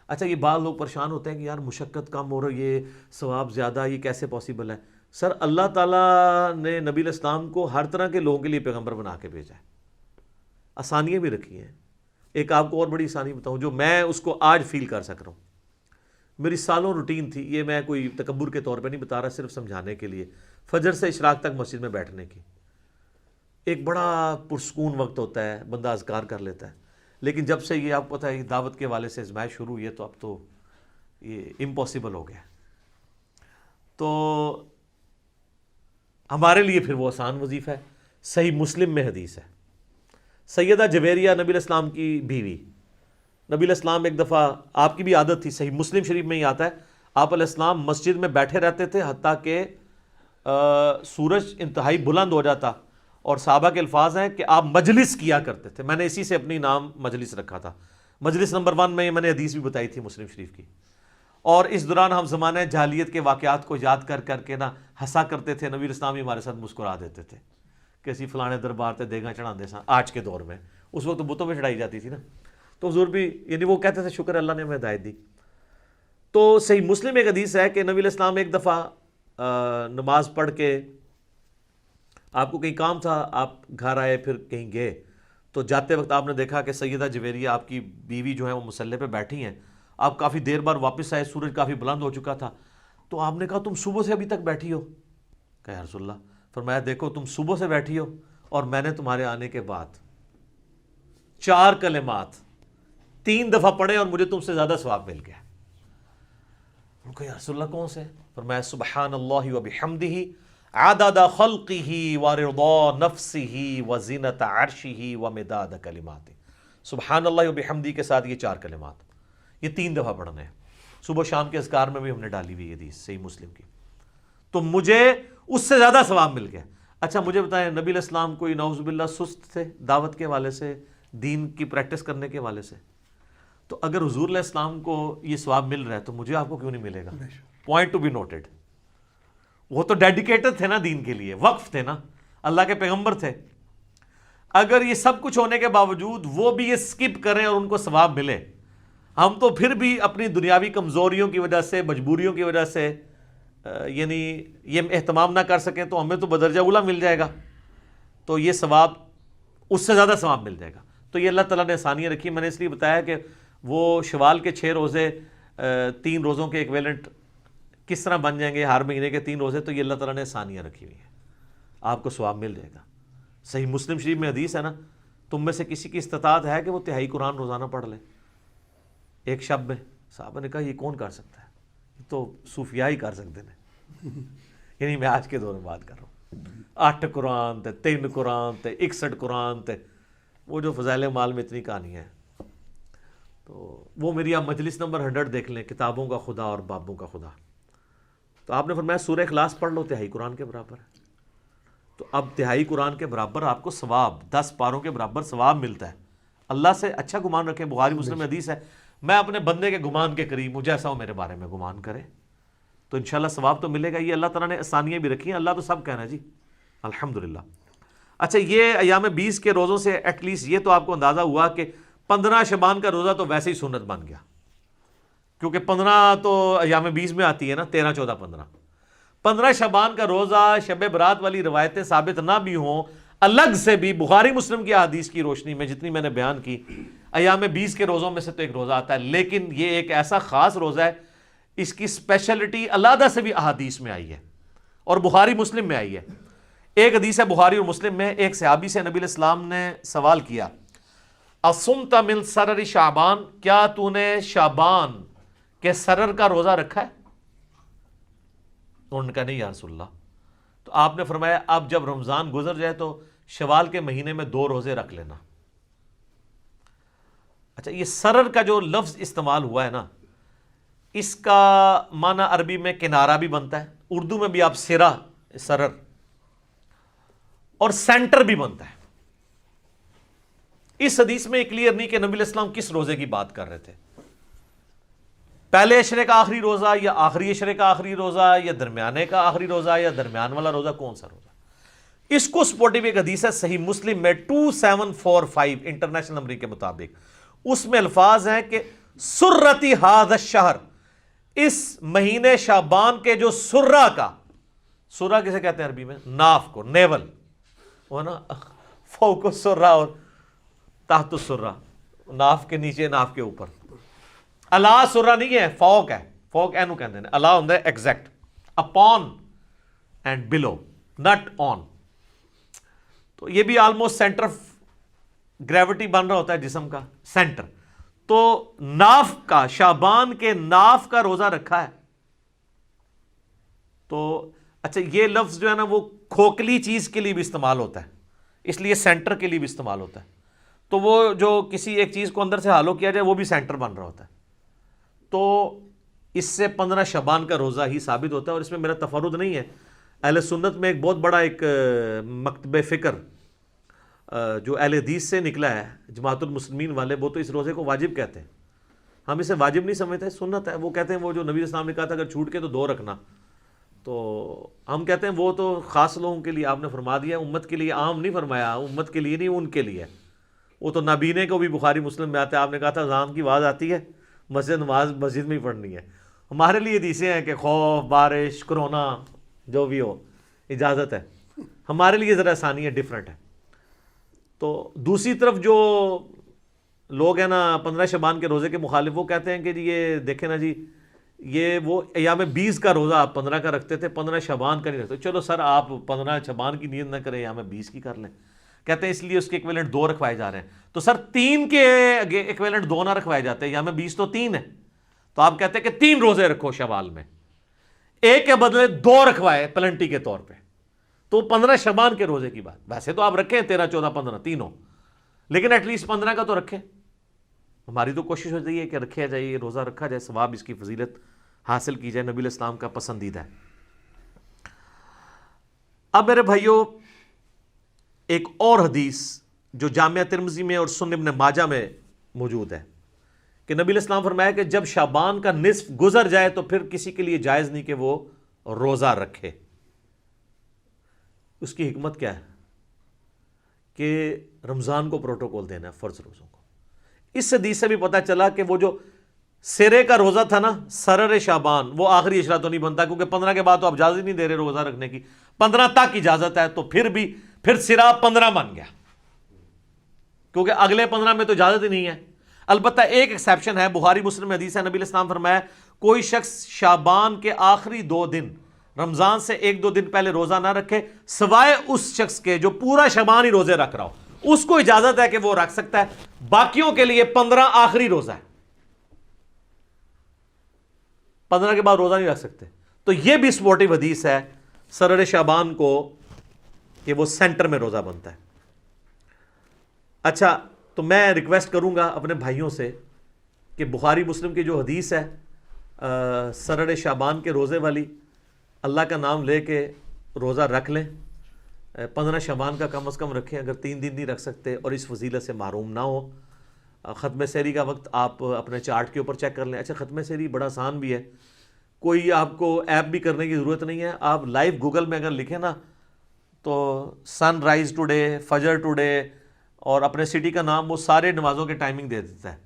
اچھا یہ بعض لوگ پریشان ہوتے ہیں کہ یار مشقت کم ہو رہی ہے, ثواب زیادہ, یہ کیسے پاسبل ہے؟ سر اللہ تعالیٰ نے نبی علیہ السلام کو ہر طرح کے لوگوں کے لیے پیغمبر بنا کے بھیجا ہے, آسانیاں بھی رکھی ہیں. ایک آپ کو اور بڑی آسانی بتاؤں جو میں اس کو آج فیل کر سک رہا ہوں, میری سالوں روٹین تھی, یہ میں کوئی تکبر کے طور پہ نہیں بتا رہا, صرف سمجھانے کے لیے. فجر سے اشراق تک مسجد میں بیٹھنے کی ایک بڑا پرسکون وقت ہوتا ہے, بندہ اذکار کر لیتا ہے. لیکن جب سے یہ آپ کو پتہ ہے دعوت کے والے سے ازمائش شروع ہوئی ہے تو اب تو یہ امپاسبل ہو گیا. تو ہمارے لیے پھر وہ آسان وظیفہ ہے. صحیح مسلم میں حدیث ہے, سیدہ جویریہ نبی علیہ السلام کی بیوی, نبی علیہ السلام ایک دفعہ, آپ کی بھی عادت تھی, صحیح مسلم شریف میں ہی آتا ہے, آپ علیہ السلام مسجد میں بیٹھے رہتے تھے حتیٰ کہ سورج انتہائی بلند ہو جاتا, اور صحابہ کے الفاظ ہیں کہ آپ مجلس کیا کرتے تھے. میں نے اسی سے اپنی نام مجلس رکھا تھا. مجلس نمبر 1 میں نے حدیث بھی بتائی تھی مسلم شریف کی. اور اس دوران ہم زمانہ جاہلیت کے واقعات کو یاد کر کر کے نا ہنسا کرتے تھے. نبی اسلام ہی ہمارے ساتھ مسکرا دیتے تھے کہ اسی فلانے دربار تے دیگاں چڑھا دے سا. آج کے دور میں, اس وقت بتوں میں چڑھائی جاتی تھی نا, تو حضور بھی یعنی وہ کہتے تھے شکر اللہ نے ہمیں ہدایت دی. تو صحیح مسلم ایک حدیث ہے کہ نبی علیہ السلام ایک دفعہ نماز پڑھ کے, آپ کو کہیں کام تھا, آپ گھر آئے پھر کہیں گئے, تو جاتے وقت آپ نے دیکھا کہ سیدہ جویریہ آپ کی بیوی جو ہے وہ مصلی پہ بیٹھی ہیں. آپ کافی دیر بعد واپس آئے, سورج کافی بلند ہو چکا تھا. تو آپ نے کہا تم صبح سے ابھی تک بیٹھی ہو؟ کہا یا رسول اللہ. فرمایا دیکھو تم صبح سے بیٹھی ہو اور میں نے تمہارے آنے کے بعد 4 کلمات 3 دفعہ پڑھے اور مجھے تم سے زیادہ ثواب مل گیا. کہا یا رسول اللہ کون سے؟ فرمایا سبحان اللہ وبحمدہ عدد خلقہ ورضا نفسہ وزینت عرشہ ومداد کلماتہ. سبحان اللہ وبحمدہ کے ساتھ یہ 4 کلمات, یہ 3 دفعہ پڑھنے ہیں. صبح شام کے اذکار میں بھی ہم نے ڈالی ہوئی حدیث صحیح مسلم کی. تو مجھے اس سے زیادہ ثواب مل گیا. اچھا مجھے بتائیں, نبی علیہ السلام کوئی نعوذ باللہ سست تھے دعوت کے حوالے سے, دین کی پریکٹس کرنے کے حوالے سے؟ تو اگر حضور علیہ السلام کو یہ ثواب مل رہا ہے تو مجھے آپ کو کیوں نہیں ملے گا؟ Point to be noted. وہ تو ڈیڈیکیٹڈ تھے نا دین کے لیے, وقف تھے نا, اللہ کے پیغمبر تھے. اگر یہ سب کچھ ہونے کے باوجود وہ بھی یہ سکپ کریں اور ان کو ثواب ملے, ہم تو پھر بھی اپنی دنیاوی کمزوریوں کی وجہ سے, مجبوریوں کی وجہ سے یعنی یہ اہتمام نہ کر سکیں تو ہمیں تو بدرجہ اولیٰ مل جائے گا, تو یہ ثواب اس سے زیادہ ثواب مل جائے گا. تو یہ اللہ تعالیٰ نے آسانیاں رکھی. میں نے اس لیے بتایا کہ وہ شوال کے 6 روزے 3 روزوں کے ایکویلنٹ کس طرح بن جائیں گے, ہر مہینے کے 3 روزے, تو یہ اللہ تعالیٰ نے آسانیاں رکھی ہوئی ہیں, آپ کو ثواب مل جائے گا. صحیح مسلم شریف میں حدیث ہے نا, تم میں سے کسی کی استطاعت ہے کہ وہ 3 قرآن روزانہ پڑھ لے ایک شب میں؟ صحابہ نے کہا یہ کون کر سکتا ہے؟ یہ تو صوفیاء ہی کر سکتے ہیں. یعنی میں آج کے دور میں بات کر رہا ہوں, 8 قرآن تے 3 قرآن تے 61 قرآن تے وہ جو فضائل مال میں اتنی کہانی ہے. تو وہ میری آپ مجلس نمبر 100 دیکھ لیں, کتابوں کا خدا اور بابوں کا خدا. تو آپ نے فرمایا سورہ اخلاص پڑھ لو, 3 قرآن کے برابر ہے. تو اب 3 قرآن کے برابر آپ کو ثواب, 10 پاروں کے برابر ثواب ملتا ہے. اللہ سے اچھا گمان رکھیں. بخاری مسلم میں حدیث ہے, میں اپنے بندے کے گمان کے قریب ہوں, جیسا وہ میرے بارے میں گمان کرے تو انشاءاللہ ثواب تو ملے گا. یہ اللہ تعالیٰ نے آسانیاں بھی رکھی ہیں, اللہ تو سب کہنا ہے جی الحمدللہ. اچھا یہ ایام 20 کے روزوں سے ایٹ لیسٹ یہ تو آپ کو اندازہ ہوا کہ 15 شعبان کا روزہ تو ویسے ہی سنت بن گیا, کیونکہ 15 تو ایام 20 میں آتی ہے نا, 13 14 15. 15 شعبان کا روزہ شب برات والی روایتیں ثابت نہ بھی ہوں, الگ سے بھی بخاری مسلم کی احادیث کی روشنی میں جتنی میں نے بیان کی, ایام 20 کے روزوں میں سے تو ایک روزہ آتا ہے. لیکن یہ ایک ایسا خاص روزہ ہے, اس کی اسپیشلٹی علیحدہ سے بھی احادیث میں آئی ہے اور بخاری مسلم میں آئی ہے. ایک حدیث ہے بخاری اور مسلم میں, ایک صحابی سے نبی علیہ السلام نے سوال کیا, اصمت من سرر شعبان, کیا تو نے شعبان کے سرر کا روزہ رکھا ہے؟ انہوں نے کہا نہیں یا رسول اللہ. تو آپ نے فرمایا اب جب رمضان گزر جائے تو شوال کے مہینے میں 2 روزے رکھ لینا. اچھا یہ سرر کا جو لفظ استعمال ہوا ہے نا, اس کا معنی عربی میں کنارہ بھی بنتا ہے, اردو میں بھی آپ سرا, سرر, اور سینٹر بھی بنتا ہے. اس حدیث میں کلیئر نہیں کہ نبی علیہ السلام کس روزے کی بات کر رہے تھے، پہلے اشرے کا آخری روزہ یا آخری اشرے کا آخری روزہ یا درمیانے کا آخری روزہ یا درمیان والا روزہ، کون سا روزہ؟ اس کو سپورٹیو ایک حدیث ہے صحیح مسلم میں 2745 انٹرنیشنل نمبر کے مطابق، اس میں الفاظ ہیں کہ سرتی ھذا الشہر، اس مہینے شعبان کے جو سرہ کا، سرہ کسے کہتے ہیں عربی میں؟ ناف کو، نیول، وہ نا فوق السرہ اور تحت السرہ، ناف کے نیچے ناف کے اوپر، اللہ سرہ نہیں ہے، فوق ہے، فوق اینو کہتے ہیں، اللہ ہوندا ہے ایگزیکٹ، اپون اینڈ بلو، نٹ آن، تو یہ بھی آلموسٹ سینٹر آف گریوٹی بن رہا ہوتا ہے جسم کا سینٹر، تو ناف کا، شعبان کے ناف کا روزہ رکھا ہے، تو اچھا یہ لفظ جو ہے نا وہ کھوکھلی چیز کے لیے بھی استعمال ہوتا ہے، اس لیے سینٹر کے لیے بھی استعمال ہوتا ہے، تو وہ جو کسی ایک چیز کو اندر سے ہالو کیا جائے وہ بھی سینٹر بن رہا ہوتا ہے، تو اس سے 15 شعبان کا روزہ ہی ثابت ہوتا ہے، اور اس میں میرا تفرد نہیں ہے، اہل سنت میں ایک بہت بڑا ایک مکتب فکر جو اہل حدیث سے نکلا ہے، جماعت المسلمین والے، وہ تو اس روزے کو واجب کہتے ہیں، ہم اسے واجب نہیں سمجھتے، سنت ہے، وہ کہتے ہیں وہ جو نبی اسلام نے کہا تھا اگر چھوٹ کے تو 2 رکھنا، تو ہم کہتے ہیں وہ تو خاص لوگوں کے لیے آپ نے فرما دیا، امت کے لیے عام نہیں فرمایا، امت کے لیے نہیں، ان کے لیے، وہ تو نابینے کو بھی بخاری مسلم میں آتا ہے، آپ نے کہا تھا اذان کی آواز آتی ہے نماز مسجد میں ہی پڑھنی ہے، ہمارے لیے حدیثیں ہیں کہ خوف، بارش، کرونا جو بھی ہو اجازت ہے، ہمارے لیے ذرا آسانی ہے، ڈیفرنٹ ہے۔ تو دوسری طرف جو لوگ ہیں نا 15 شعبان کے روزے کے مخالف، وہ کہتے ہیں کہ جی یہ دیکھیں نا جی، یہ وہ ایام 20 کا روزہ آپ 15 کا رکھتے تھے، 15 شعبان کا نہیں رکھتے، چلو سر آپ 15 شعبان کی نیت نہ کریں، ایام 20 کی کر لیں، کہتے ہیں اس لیے اس کے ایکویلنٹ 2 رکھوائے جا رہے ہیں، تو سر 3 کے ایکویلنٹ 2 نہ رکھوائے جاتے ہیں، ایام 20 تو 3 ہے، تو آپ کہتے ہیں کہ 3 روزے رکھو شوال میں، ایک کے بدلے 2 رکھوائے پلنٹی کے طور پہ، تو 15 شعبان کے روزے کی بات، ویسے تو آپ رکھیں 13 14 15 تینوں، لیکن ایٹ لیسٹ 15 کا تو رکھیں، ہماری تو کوشش ہوتی ہے کہ رکھا جائے، یہ روزہ رکھا جائے، ثواب اس کی فضیلت حاصل کی جائے، نبی علیہ السلام کا پسندیدہ ہے۔ اب میرے بھائیوں ایک اور حدیث جو جامعہ ترمذی میں اور سنن ابن ماجہ میں موجود ہے کہ نبی علیہ السلام فرمایا کہ جب شعبان کا نصف گزر جائے تو پھر کسی کے لیے جائز نہیں کہ وہ روزہ رکھے۔ اس کی حکمت کیا ہے کہ رمضان کو پروٹوکول دینا ہے، فرض روزوں کو۔ اس حدیث سے بھی پتہ چلا کہ وہ جو سرے کا روزہ تھا نا، سرر شعبان، وہ آخری اشرا تو نہیں بنتا، کیونکہ 15 کے بعد تو آپ اجازت نہیں دے رہے روزہ رکھنے کی، 15 تک اجازت ہے، تو پھر سرا 15 بن گیا، کیونکہ اگلے 15 میں تو اجازت ہی نہیں ہے۔ البتہ ایک ایکسیپشن ہے، بخاری مسلم میں حدیث ہے، نبی علیہ السلام فرمایا کوئی شخص شعبان کے آخری 2 دن، رمضان سے 1-2 دن پہلے روزہ نہ رکھے، سوائے اس شخص کے جو پورا شعبان ہی روزے رکھ رہا ہو، اس کو اجازت ہے کہ وہ رکھ سکتا ہے، باقیوں کے لیے 15 آخری روزہ ہے، 15 کے بعد روزہ نہیں رکھ سکتے۔ تو یہ بھی سپورٹیو حدیث ہے سرر شعبان کو کہ وہ سینٹر میں روزہ بنتا ہے۔ اچھا، تو میں ریکویسٹ کروں گا اپنے بھائیوں سے کہ بخاری مسلم کی جو حدیث ہے سرر شعبان کے روزے والی، اللہ کا نام لے کے روزہ رکھ لیں، 15 شعبان کا کم از کم رکھیں، اگر 3 دن نہیں رکھ سکتے اور اس فضیلت سے محروم نہ ہو۔ ختم سحری کا وقت آپ اپنے چارٹ کے اوپر چیک کر لیں۔ اچھا، ختم سحری بڑا آسان بھی ہے، کوئی آپ کو ایپ بھی کرنے کی ضرورت نہیں ہے، آپ لائیو گوگل میں اگر لکھیں نا تو سن رائز ٹوڈے، فجر ٹوڈے اور اپنے سٹی کا نام، وہ سارے نمازوں کے ٹائمنگ دے دیتا ہے،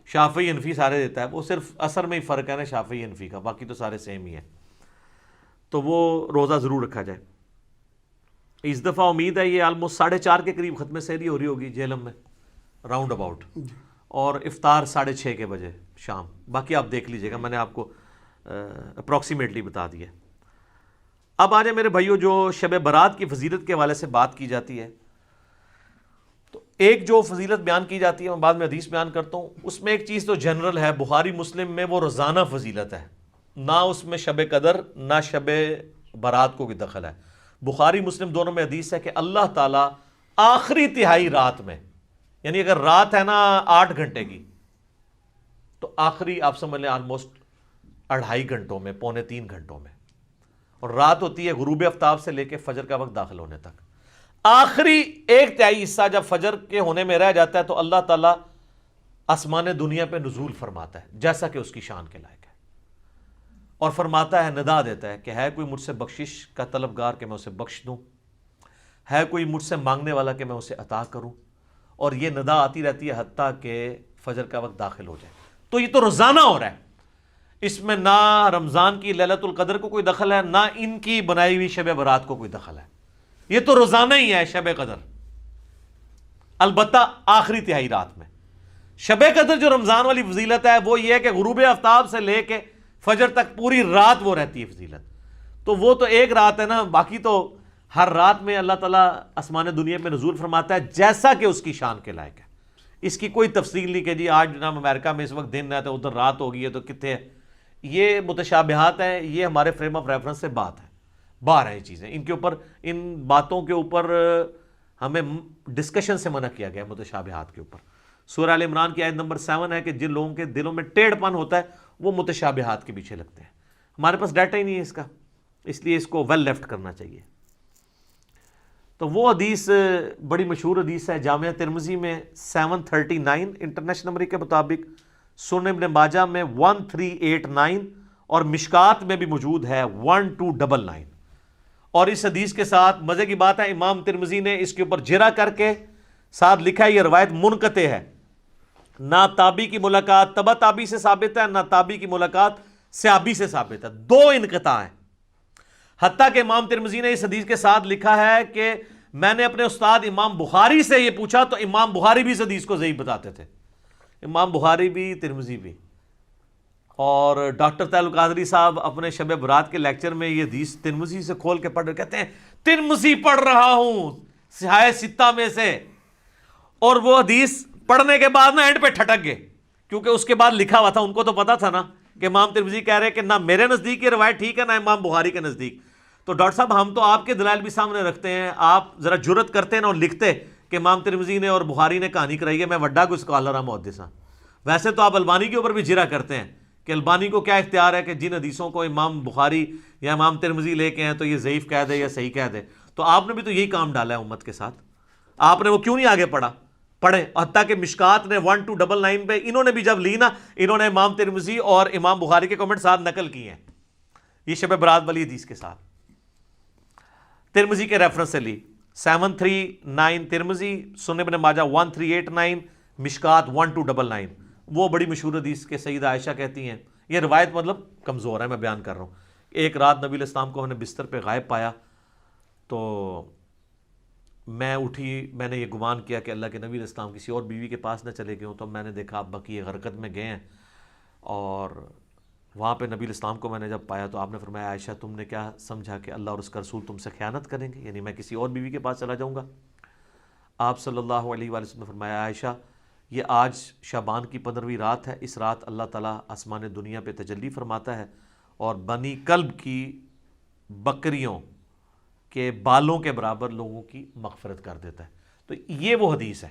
شافعی حنفی سارے دیتا ہے، وہ صرف عصر میں ہی فرق ہے نا شافعی حنفی کا، باقی تو سارے سیم ہی ہیں، تو وہ روزہ ضرور رکھا جائے۔ اس دفعہ امید ہے یہ آلموسٹ 4:30 کے قریب ختم سحری ہو رہی ہوگی جہلم میں، راؤنڈ اباؤٹ، اور افطار 6:30 کے بجے شام، باقی آپ دیکھ لیجئے گا، میں نے آپ کو اپروکسیمیٹلی بتا دیا۔ اب آ جائے میرے بھائیوں، جو شب برات کی فضیلت کے حوالے سے بات کی جاتی ہے، تو ایک جو فضیلت بیان کی جاتی ہے، میں بعد میں حدیث بیان کرتا ہوں، اس میں ایک چیز تو جنرل ہے، بخاری مسلم میں وہ روزانہ فضیلت ہے، نہ اس میں شب قدر نہ شب برات کو کوئی دخل ہے۔ بخاری مسلم دونوں میں حدیث ہے کہ اللہ تعالیٰ آخری تہائی رات میں، یعنی اگر رات ہے نا 8 گھنٹے کی، تو آخری آپ سمجھ لیں آلموسٹ 2.5 گھنٹوں میں، 2.75 گھنٹوں میں، اور رات ہوتی ہے غروب آفتاب سے لے کے فجر کا وقت داخل ہونے تک، آخری 1/3 حصہ جب فجر کے ہونے میں رہ جاتا ہے تو اللہ تعالیٰ آسمان دنیا پہ نزول فرماتا ہے جیسا کہ اس کی شان کے لائق ہے، اور فرماتا ہے، ندا دیتا ہے کہ ہے کوئی مجھ سے بخشش کا طلبگار کہ میں اسے بخش دوں، ہے کوئی مجھ سے مانگنے والا کہ میں اسے عطا کروں، اور یہ ندا آتی رہتی ہے حتیٰ کہ فجر کا وقت داخل ہو جائے۔ تو یہ تو روزانہ ہو رہا ہے، اس میں نہ رمضان کی لیلۃ القدر کو کوئی دخل ہے، نہ ان کی بنائی ہوئی شب برات کو کوئی دخل ہے، یہ تو روزانہ ہی ہے شب قدر، البتہ آخری تہائی رات میں۔ شب قدر جو رمضان والی فضیلت ہے وہ یہ ہے کہ غروب آفتاب سے لے کے فجر تک پوری رات وہ رہتی ہے فضیلت، تو وہ تو ایک رات ہے نا، باقی تو ہر رات میں اللہ تعالیٰ آسمان دنیا میں نزول فرماتا ہے جیسا کہ اس کی شان کے لائق ہے۔ اس کی کوئی تفصیل نہیں کہ جی آج جناب امریکہ میں اس وقت دن ہے تو ادھر رات ہو گئی ہے تو کتنے ہے، یہ متشابہات ہیں، یہ ہمارے فریم آف ریفرنس سے بات ہے، باہر ہیں یہ چیزیں، ان کے اوپر، ان باتوں کے اوپر ہمیں ڈسکشن سے منع کیا گیا ہے، متشابہات کے اوپر۔ سورہ ال عمران کی آیت نمبر 7 ہے کہ جن لوگوں کے دلوں میں ٹیڑھ پن ہوتا ہے وہ متشابہات کے پیچھے لگتے ہیں۔ ہمارے پاس ڈیٹا ہی نہیں ہے اس کا، اس لیے اس کو ویل لیفٹ کرنا چاہیے۔ تو وہ حدیث بڑی مشہور حدیث ہے، جامعہ ترمذی میں 739 انٹرنیشنل نمبر کے مطابق، سنن ابن ماجہ میں 1389 اور مشکات میں بھی موجود ہے 1299۔ اور اس حدیث کے ساتھ مزے کی بات ہے، امام ترمذی نے اس کے اوپر جرا کر کے ساتھ لکھا ہے یہ روایت منقطع ہے، نہ تابعی کی ملاقات تبع تابعی سے ثابت ہے، نہ تابعی کی ملاقات صحابی سے ثابت ہے، دو انقطاع ہیں۔ حتیٰ کہ امام ترمذی نے اس حدیث کے ساتھ لکھا ہے کہ میں نے اپنے استاد امام بخاری سے یہ پوچھا تو امام بخاری بھی اس حدیث کو ضعیف بتاتے تھے، امام بخاری بھی، ترمذی بھی۔ اور ڈاکٹر طاہر القادری صاحب اپنے شب برات کے لیکچر میں یہ حدیث ترمذی سے کھول کے پڑھ رہے، کہتے ہیں ترمذی پڑھ رہا ہوں صحاح ستہ میں سے، اور وہ حدیث پڑھنے کے بعد نا اینڈ پہ ٹھٹک گئے، کیونکہ اس کے بعد لکھا ہوا تھا، ان کو تو پتا تھا نا کہ امام ترمذی کہہ رہے کہ نہ میرے نزدیک یہ روایت ٹھیک ہے نہ امام بخاری کے نزدیک۔ تو ڈاکٹر صاحب ہم تو آپ کے دلائل بھی سامنے رکھتے ہیں، آپ ذرا جرت کرتے ہیں نا اور لکھتے کہ امام ترمذی نے اور بخاری نے کہانی کرائی ہے، میں وڈا کوئی اسکالر ہوں، محدث ہوں۔ ویسے تو آپ البانی کے اوپر بھی جرا کرتے ہیں کہ البانی کو کیا اختیار ہے کہ جن حدیثوں کو امام بخاری یا امام ترمذی لے کے ہیں تو یہ ضعیف کہہ دے یا صحیح کہہ دے۔ تو آپ نے بھی تو یہی کام ڈالا ہے امت کے ساتھ، آپ نے وہ کیوں نہیں آگے پڑھا؟ پڑھیں۔ حتیٰ کہ مشکات نے 1299 پہ انہوں نے بھی جب لی نا، انہوں نے امام ترمذی اور امام بخاری کے کمنٹ ساتھ نقل کیے ہیں، یہ شب برات والی حدیث کے ساتھ ترمذی کے ریفرنس سے لی۔ 739 ترمذی، سنن ابن ماجہ 1389، مشکات 1299، وہ بڑی مشہور حدیث کے سیدہ عائشہ کہتی ہیں، یہ روایت مطلب کمزور ہے، میں بیان کر رہا ہوں۔ ایک رات نبی علیہ السلام کو ہم نے بستر پہ غائب پایا تو میں اٹھی، میں نے یہ گمان کیا کہ اللہ کے نبی علیہ السلام کسی اور بیوی کے پاس نہ چلے گئے ہوں، تو میں نے دیکھا آپ بقیع غرقد میں گئے ہیں، اور وہاں پہ نبی علیہ السلام کو میں نے جب پایا تو آپ نے فرمایا عائشہ تم نے کیا سمجھا کہ اللہ اور اس کا رسول تم سے خیانت کریں گے، یعنی میں کسی اور بیوی کے پاس چلا جاؤں گا؟ آپ صلی اللہ علیہ وآلہ وسلم نے فرمایا عائشہ یہ آج شعبان کی 15ویں رات ہے، اس رات اللہ تعالیٰ آسمان دنیا پہ تجلی فرماتا ہے اور بنی کلب کی بکریوں کے بالوں کے برابر لوگوں کی مغفرت کر دیتا ہے۔ تو یہ وہ حدیث ہے۔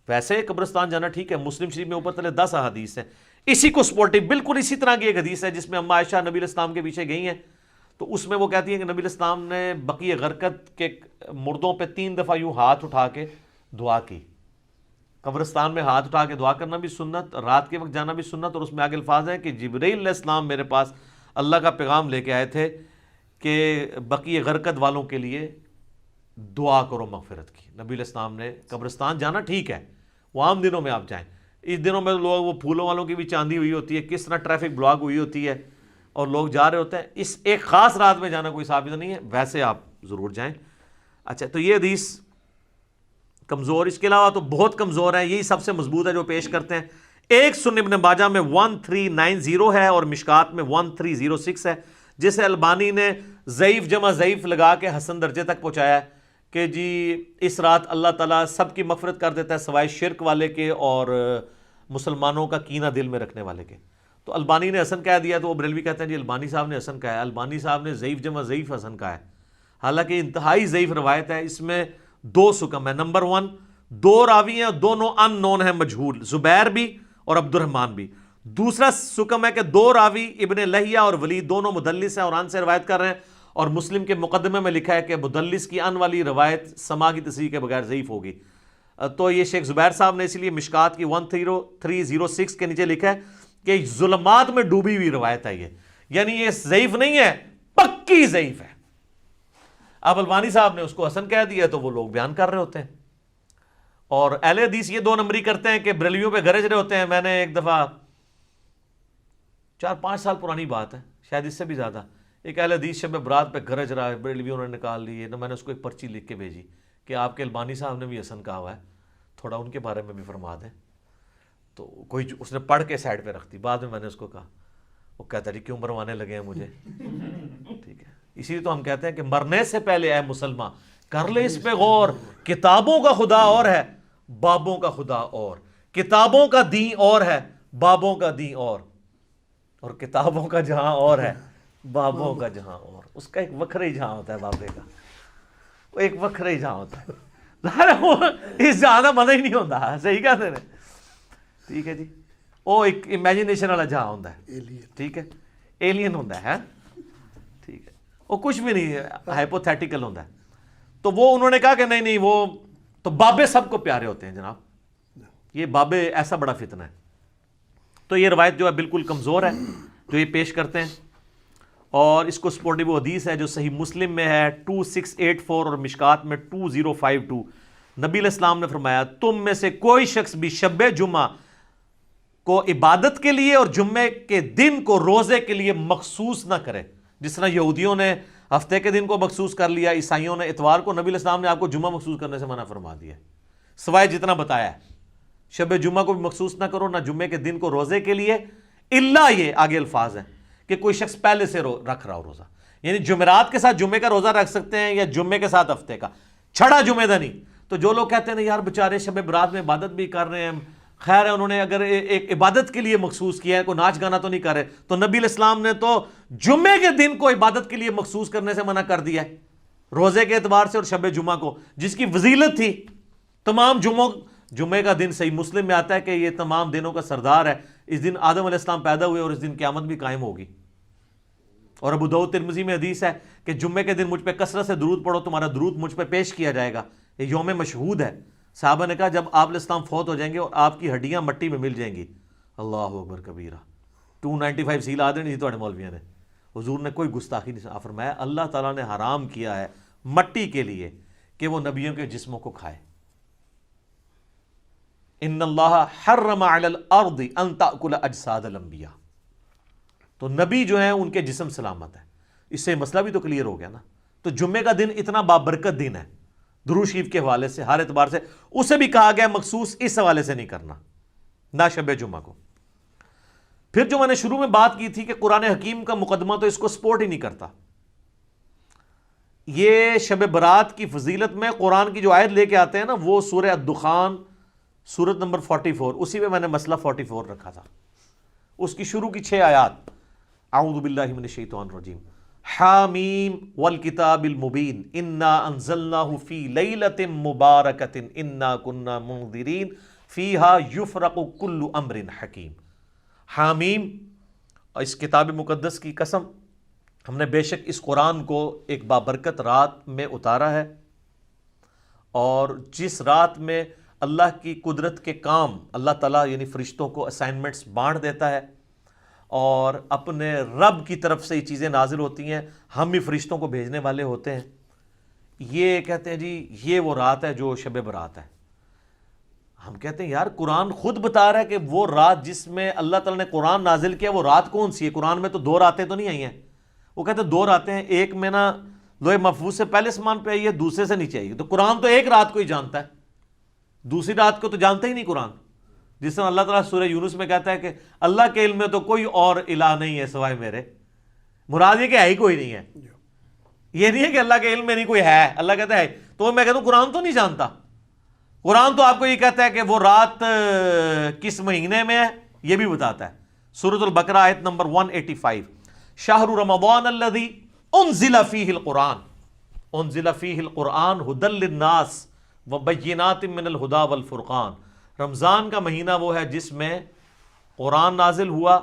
ویسے قبرستان جانا ٹھیک ہے، مسلم شریف میں اوپر تلے 10 احادیث ہیں، اسی کو سپورٹو بالکل اسی طرح کی ایک حدیث ہے جس میں اما عائشہ نبی علیہ السلام کے پیچھے گئی ہیں، تو اس میں وہ کہتی ہیں کہ نبی علیہ السلام نے بقیع غرقد کے مردوں پہ 3 دفعہ یوں ہاتھ اٹھا کے دعا کی۔ قبرستان میں ہاتھ اٹھا کے دعا کرنا بھی سنت، رات کے وقت جانا بھی سنت، اور اس میں آگے الفاظ ہیں کہ جبرائیل علیہ السلام میرے پاس اللہ کا پیغام لے کے آئے تھے کہ بقیع غرقد والوں کے لیے دعا کرو مغفرت کی۔ نبی علیہ السلام نے قبرستان جانا ٹھیک ہے، وہ عام دنوں میں آپ جائیں، اس دنوں میں لوگ وہ پھولوں والوں کی بھی چاندی ہوئی ہوتی ہے، کس طرح ٹریفک بلاک ہوئی ہوتی ہے اور لوگ جا رہے ہوتے ہیں، اس ایک خاص رات میں جانا کوئی ثابت نہیں ہے، ویسے آپ ضرور جائیں۔ اچھا، تو یہ حدیث کمزور، اس کے علاوہ تو بہت کمزور ہے، یہی سب سے مضبوط ہے جو پیش کرتے ہیں۔ ایک سنن ابن ماجہ میں 1390 ہے اور مشکات میں 1306 ہے، جسے البانی نے ضعیف جمع ضعیف لگا کے حسن درجے تک پہنچایا ہے کہ جی اس رات اللہ تعالیٰ سب کی مغفرت کر دیتا ہے سوائے شرک والے کے اور مسلمانوں کا کینہ دل میں رکھنے والے کے۔ تو البانی نے حسن کہہ دیا تو وہ بریلوی کہتے ہیں جی البانی صاحب نے حسن کہا ہے، البانی صاحب نے ضعیف جمع ضعیف حسن کہا ہے، حالانکہ انتہائی ضعیف روایت ہے، اس میں 2 سکم ہے۔ نمبر 1، 2 راوی ہیں، دونوں ان نون ہیں، مجہول، زبیر بھی اور عبد الرحمن بھی۔ دوسرا سکم ہے کہ 2 راوی ابن لہیہ اور ولید دونوں مدلس ہیں اور ان سے روایت کر رہے ہیں، اور مسلم کے مقدمے میں لکھا ہے کہ مدلس کی آنے والی روایت سما کی تصحیح کے بغیر ضعیف ہوگی. تو یہ شیخ زبیر صاحب نے اسی لیے مشکات کی 1306 کے نیچے لکھا ہے کہ ظلمات میں ڈوبی ہوئی روایت ہے یہ، یعنی یہ ضعیف نہیں ہے، پکی ضعیف ہے. اب البانی صاحب نے اس کو حسن کہہ دیا تو وہ لوگ بیان کر رہے ہوتے ہیں. اور اہل حدیث یہ 2 نمبری کرتے ہیں کہ بریلویوں پہ گرج رہے ہوتے ہیں. میں نے ایک دفعہ 4-5 سال پرانی بات ہے، شاید اس سے بھی زیادہ، ایک اہل حدیث شب برات پہ گرج رہا ہے، بریلویوں نے نکال لی. میں نے اس کو ایک پرچی لکھ کے بھیجی کہ آپ کے البانی صاحب نے بھی حسن کہا ہوا ہے، تھوڑا ان کے بارے میں بھی فرما دیں. تو کوئی اس نے پڑھ کے سائڈ پہ رکھ دی. بعد میں نے اس کو کہا، وہ کہتا ہے کیوں مروانے لگے ہیں مجھے. ٹھیک ہے، اسی لیے تو ہم کہتے ہیں کہ مرنے سے پہلے اے مسلمان کر لے اس پہ غور. کتابوں کا خدا اور ہے، بابوں کا خدا اور. کتابوں کا دین اور ہے، بابوں کا دین اور کتابوں کا جہاں اور ہے، بابوں کا جہاں اور. اس کا ایک وکھرا ہی جہاں ہوتا ہے بابے کا، وہ ایک وکھرا ہی جہاں ہوتا ہے. اس جہاں کا مزہ ہی نہیں ہوتا. صحیح کہتے ہیں. ٹھیک ہے جی، وہ ایک امیجنیشن والا جہاں ہوتا ہے. ٹھیک ہے، ایلین ہوتا ہے. ٹھیک ہے، وہ کچھ بھی نہیں ہے، ہائپوتھیٹیکل ہوتا ہے. تو وہ انہوں نے کہا کہ نہیں وہ تو بابے سب کو پیارے ہوتے ہیں جناب، یہ بابے ایسا بڑا فتنہ ہے. تو یہ روایت جو ہے بالکل کمزور ہے جو یہ پیش کرتے ہیں. اور اس کو سپورٹنگ وہ حدیث ہے جو صحیح مسلم میں ہے 2684 اور مشکات میں 2052. نبی علیہ السلام نے فرمایا تم میں سے کوئی شخص بھی شب جمعہ کو عبادت کے لیے اور جمعے کے دن کو روزے کے لیے مخصوص نہ کرے. جس طرح یہودیوں نے ہفتے کے دن کو مخصوص کر لیا، عیسائیوں نے اتوار کو، نبی علیہ السلام نے آپ کو جمعہ مخصوص کرنے سے منع فرما دیا سوائے جتنا بتایا ہے. شب جمعہ کو بھی مخصوص نہ کرو، نہ جمعے کے دن کو روزے کے لیے، الا یہ آگے الفاظ ہیں کہ کوئی شخص پہلے سے رکھ رہا ہو روزہ، یعنی جمعرات کے ساتھ جمعے کا روزہ رکھ سکتے ہیں یا جمعے کے ساتھ ہفتے کا، چھڑا جمعے دا نہیں. تو جو لوگ کہتے ہیں یار بیچارے شب برات میں عبادت بھی کر رہے ہیں، خیر ہے انہوں نے اگر ایک عبادت کے لیے مخصوص کیا ہے، کوئی ناچ گانا تو نہیں کر رہے، تو نبی علیہ السلام نے تو جمعے کے دن کو عبادت کے لیے مخصوص کرنے سے منع کر دیا ہے، روزے کے اعتبار سے اور شب جمعہ کو جس کی فضیلت تھی. تمام جمعے کا دن صحیح مسلم میں آتا ہے کہ یہ تمام دنوں کا سردار ہے. اس دن آدم علیہ السلام پیدا ہوئے اور اس دن قیامت بھی قائم ہوگی. اور ابو داؤد ترمذی میں حدیث ہے کہ جمعے کے دن مجھ پہ کثرت سے درود پڑھو، تمہارا درود مجھ پہ پیش کیا جائے گا. یہ یوم مشہود ہے. صحابہ نے کہا جب آپ علیہ السلام فوت ہو جائیں گے اور آپ کی ہڈیاں مٹی میں مل جائیں گی، اللہ اکبر کبیرہ، 295 سیل آ دینی تھوڑے مولویوں نے. حضور نے کوئی گستاخی نہیں فرمایا. اللہ تعالیٰ نے حرام کیا ہے مٹی کے لیے کہ وہ نبیوں کے جسموں کو کھائے. ان اللہ حرم علی الارض ان تأکل اجساد الانبیاء. تو نبی جو ہیں ان کے جسم سلامت ہے. اس سے مسئلہ بھی تو کلیئر ہو گیا نا. تو جمعے کا دن اتنا بابرکت دن ہے درود شریف کے حوالے سے، ہر اعتبار سے. اسے بھی کہا گیا مخصوص اس حوالے سے نہیں کرنا، نہ شب جمعہ کو. پھر جو میں نے شروع میں بات کی تھی کہ قرآن حکیم کا مقدمہ تو اس کو سپورٹ ہی نہیں کرتا. یہ شب برات کی فضیلت میں قرآن کی جو آیت لے کے آتے ہیں نا، وہ سورہ الدخان سورت نمبر 44، اسی میں نے مسئلہ 44 رکھا تھا. اس کی شروع کی 6 آیات، اعوذ باللہ من الشیطان الرجیم، حامیم والکتاب المبین انا انزلناہ فی لیلۃ مبارکۃ انا کنا منذرین فیہا یفرق کل امر حکیم. حامیم، اس کتاب مقدس کی قسم، ہم نے بے شک اس قرآن کو ایک بابرکت رات میں اتارا ہے، اور جس رات میں اللہ کی قدرت کے کام اللہ تعالیٰ یعنی فرشتوں کو اسائنمنٹس بانٹ دیتا ہے اور اپنے رب کی طرف سے یہ چیزیں نازل ہوتی ہیں، ہم بھی فرشتوں کو بھیجنے والے ہوتے ہیں. یہ کہتے ہیں جی یہ وہ رات ہے جو شب برات ہے. ہم کہتے ہیں یار قرآن خود بتا رہا ہے کہ وہ رات جس میں اللہ تعالیٰ نے قرآن نازل کیا وہ رات کون سی ہے؟ قرآن میں تو 2 راتیں تو نہیں آئی ہیں. وہ کہتے ہیں 2 راتیں ہیں، ایک میں نا لوح محفوظ سے پہلے آسمان پہ آئی ہے، دوسرے سے نیچے آئی ہے. تو قرآن تو ایک رات کو ہی جانتا ہے، دوسری رات کو تو جانتا ہی نہیں قرآن. جس طرح اللہ تعالیٰ سورہ یونس میں کہتا ہے کہ اللہ کے علم میں تو کوئی اور الہ نہیں ہے سوائے میرے. مراد یہ کہ ہے ہی کوئی نہیں ہے، یہ نہیں ہے کہ اللہ کے علم میں نہیں کوئی ہے. اللہ کہتا ہے تو میں کہتا ہوں قرآن تو نہیں جانتا. قرآن تو آپ کو یہ کہتا ہے کہ وہ رات کس مہینے میں ہے یہ بھی بتاتا ہے. سورۃ البقرہ آیت نمبر 185، شہر رمضان الذی انزل فیہ القرآن انزل فیہ القرآن ھدی للناس وبینات من الہدی والفرقان. رمضان کا مہینہ وہ ہے جس میں قرآن نازل ہوا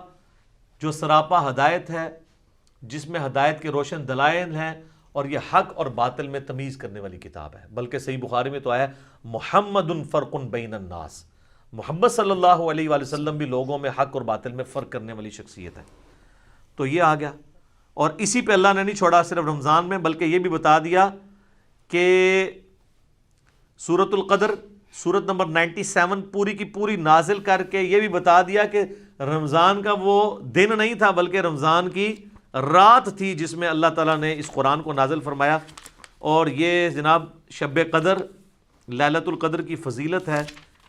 جو سراپا ہدایت ہے جس میں ہدایت کے روشن دلائل ہیں اور یہ حق اور باطل میں تمیز کرنے والی کتاب ہے۔ بلکہ صحیح بخاری میں تو آیا ہے محمد فرق بین الناس، محمد صلی اللہ علیہ وآلہ وسلم بھی لوگوں میں حق اور باطل میں فرق کرنے والی شخصیت ہے۔ تو یہ آ گیا، اور اسی پہ اللہ نے نہیں چھوڑا صرف رمضان میں، بلکہ یہ بھی بتا دیا کہ سورۃ القدر سورت نمبر 97 پوری کی پوری نازل کر کے یہ بھی بتا دیا کہ رمضان کا وہ دن نہیں تھا بلکہ رمضان کی رات تھی جس میں اللہ تعالیٰ نے اس قرآن کو نازل فرمایا۔ اور یہ جناب شب قدر لیلۃ القدر کی فضیلت ہے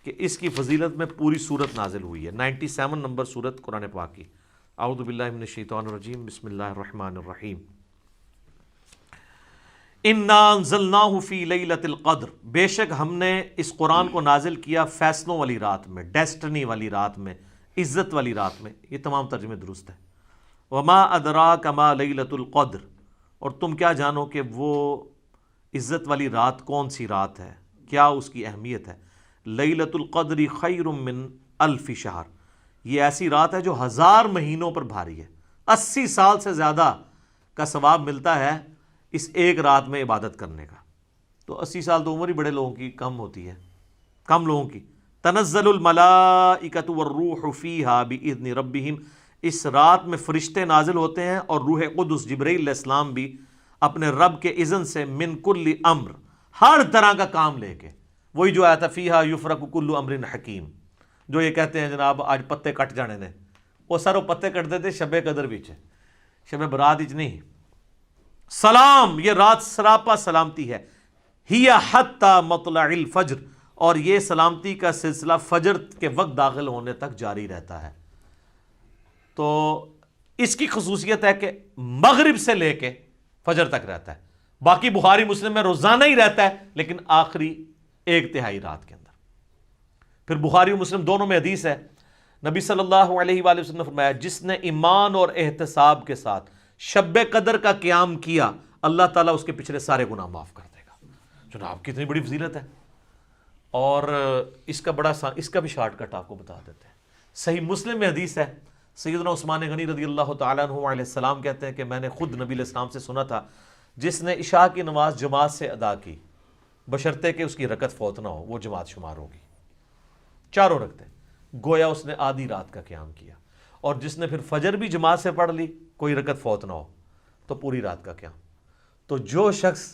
کہ اس کی فضیلت میں پوری سورت نازل ہوئی ہے، 97 نمبر سورت قرآن پاک کی۔ اعوذ باللہ من الشیطان الرجیم، بسم اللہ الرحمن الرحیم۔ انا انزلناہ فی لیلۃ القدر، بے شک ہم نے اس قرآن کو نازل کیا فیصلوں والی رات میں، ڈیسٹنی والی رات میں، عزت والی رات میں۔ یہ تمام ترجمے درست ہیں۔ وما ادراک ما لیلۃ القدر، اور تم کیا جانو کہ وہ عزت والی رات کون سی رات ہے، کیا اس کی اہمیت ہے۔ لیلۃ القدر خیر من الف شہر، یہ ایسی رات ہے جو 1000 مہینوں پر بھاری ہے۔ 80 سال سے زیادہ کا ثواب ملتا ہے اس ایک رات میں عبادت کرنے کا۔ تو 80 سال تو عمر ہی بڑے لوگوں کی کم ہوتی ہے، کم لوگوں کی۔ تنزل الملائکۃ والروح فیہا باذن ربہم، اس رات میں فرشتے نازل ہوتے ہیں اور روح قدس جبرائیل علیہ السلام بھی اپنے رب کے اذن سے، من کل امر، ہر طرح کا کام لے کے۔ وہی جو آیا تھا فیہا یفرق کل امر حکیم، جو یہ کہتے ہیں جناب آج پتے کٹ جانے نے، وہ سر وہ پتے کٹتے تھے شب قدر وچ، شب برات وچ نہیں۔ سلام، یہ رات سراپا سلامتی ہے۔ ہی حتی مطلع الفجر، اور یہ سلامتی کا سلسلہ فجر کے وقت داخل ہونے تک جاری رہتا ہے۔ تو اس کی خصوصیت ہے کہ مغرب سے لے کے فجر تک رہتا ہے۔ باقی بخاری مسلم میں روزانہ ہی رہتا ہے، لیکن آخری 1/3 رات کے اندر۔ پھر بخاری و مسلم دونوں میں حدیث ہے، نبی صلی اللہ علیہ وآلہ وسلم نے فرمایا جس نے ایمان اور احتساب کے ساتھ شب قدر کا قیام کیا، اللہ تعالیٰ اس کے پچھلے سارے گناہ معاف کر دے گا۔ جناب کتنی بڑی فضیلت ہے۔ اور اس کا بھی شارٹ کٹ آپ کو بتا دیتے ہیں۔ صحیح مسلم میں حدیث ہے، سیدنا عثمان غنی رضی اللہ تعالیٰ عنہ علیہ السلام کہتے ہیں کہ میں نے خود نبی علیہ السلام سے سنا تھا، جس نے عشاء کی نماز جماعت سے ادا کی بشرطے کہ اس کی رکعت فوت نہ ہو، وہ جماعت شمار ہوگی، چاروں رکعتیں، گویا اس نے آدھی رات کا قیام کیا۔ اور جس نے پھر فجر بھی جماعت سے پڑھ لی، کوئی رکعت فوت نہ ہو، تو پوری رات کا قیام۔ تو جو شخص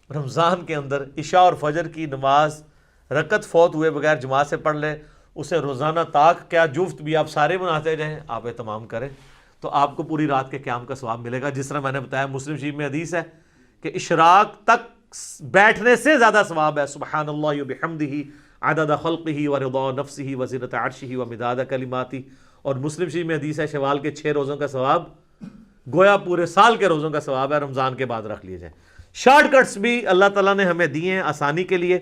رمضان کے اندر عشاء اور فجر کی نماز رکعت فوت ہوئے بغیر جماعت سے پڑھ لے، اسے روزانہ طاق کیا جفت بھی آپ سارے بناتے جائیں، آپ اہتمام کریں، تو آپ کو پوری رات کے قیام کا ثواب ملے گا۔ جس طرح میں نے بتایا مسلم شریف میں حدیث ہے کہ اشراق تک بیٹھنے سے زیادہ ثواب ہے۔ سبحان اللہ وبحمدہ عدد خلقہ ورضا نفسہ وزنۃ عرشہ ومداد کلماتہ۔ اور مسلم شریف میں حدیث ہے شوال کے 6 روزوں کا ثواب گویا پورے سال کے روزوں کا ثواب ہے، رمضان کے بعد رکھ لیے جائیں۔ شارٹ کٹس بھی اللہ تعالیٰ نے ہمیں دیے ہیں آسانی کے لیے،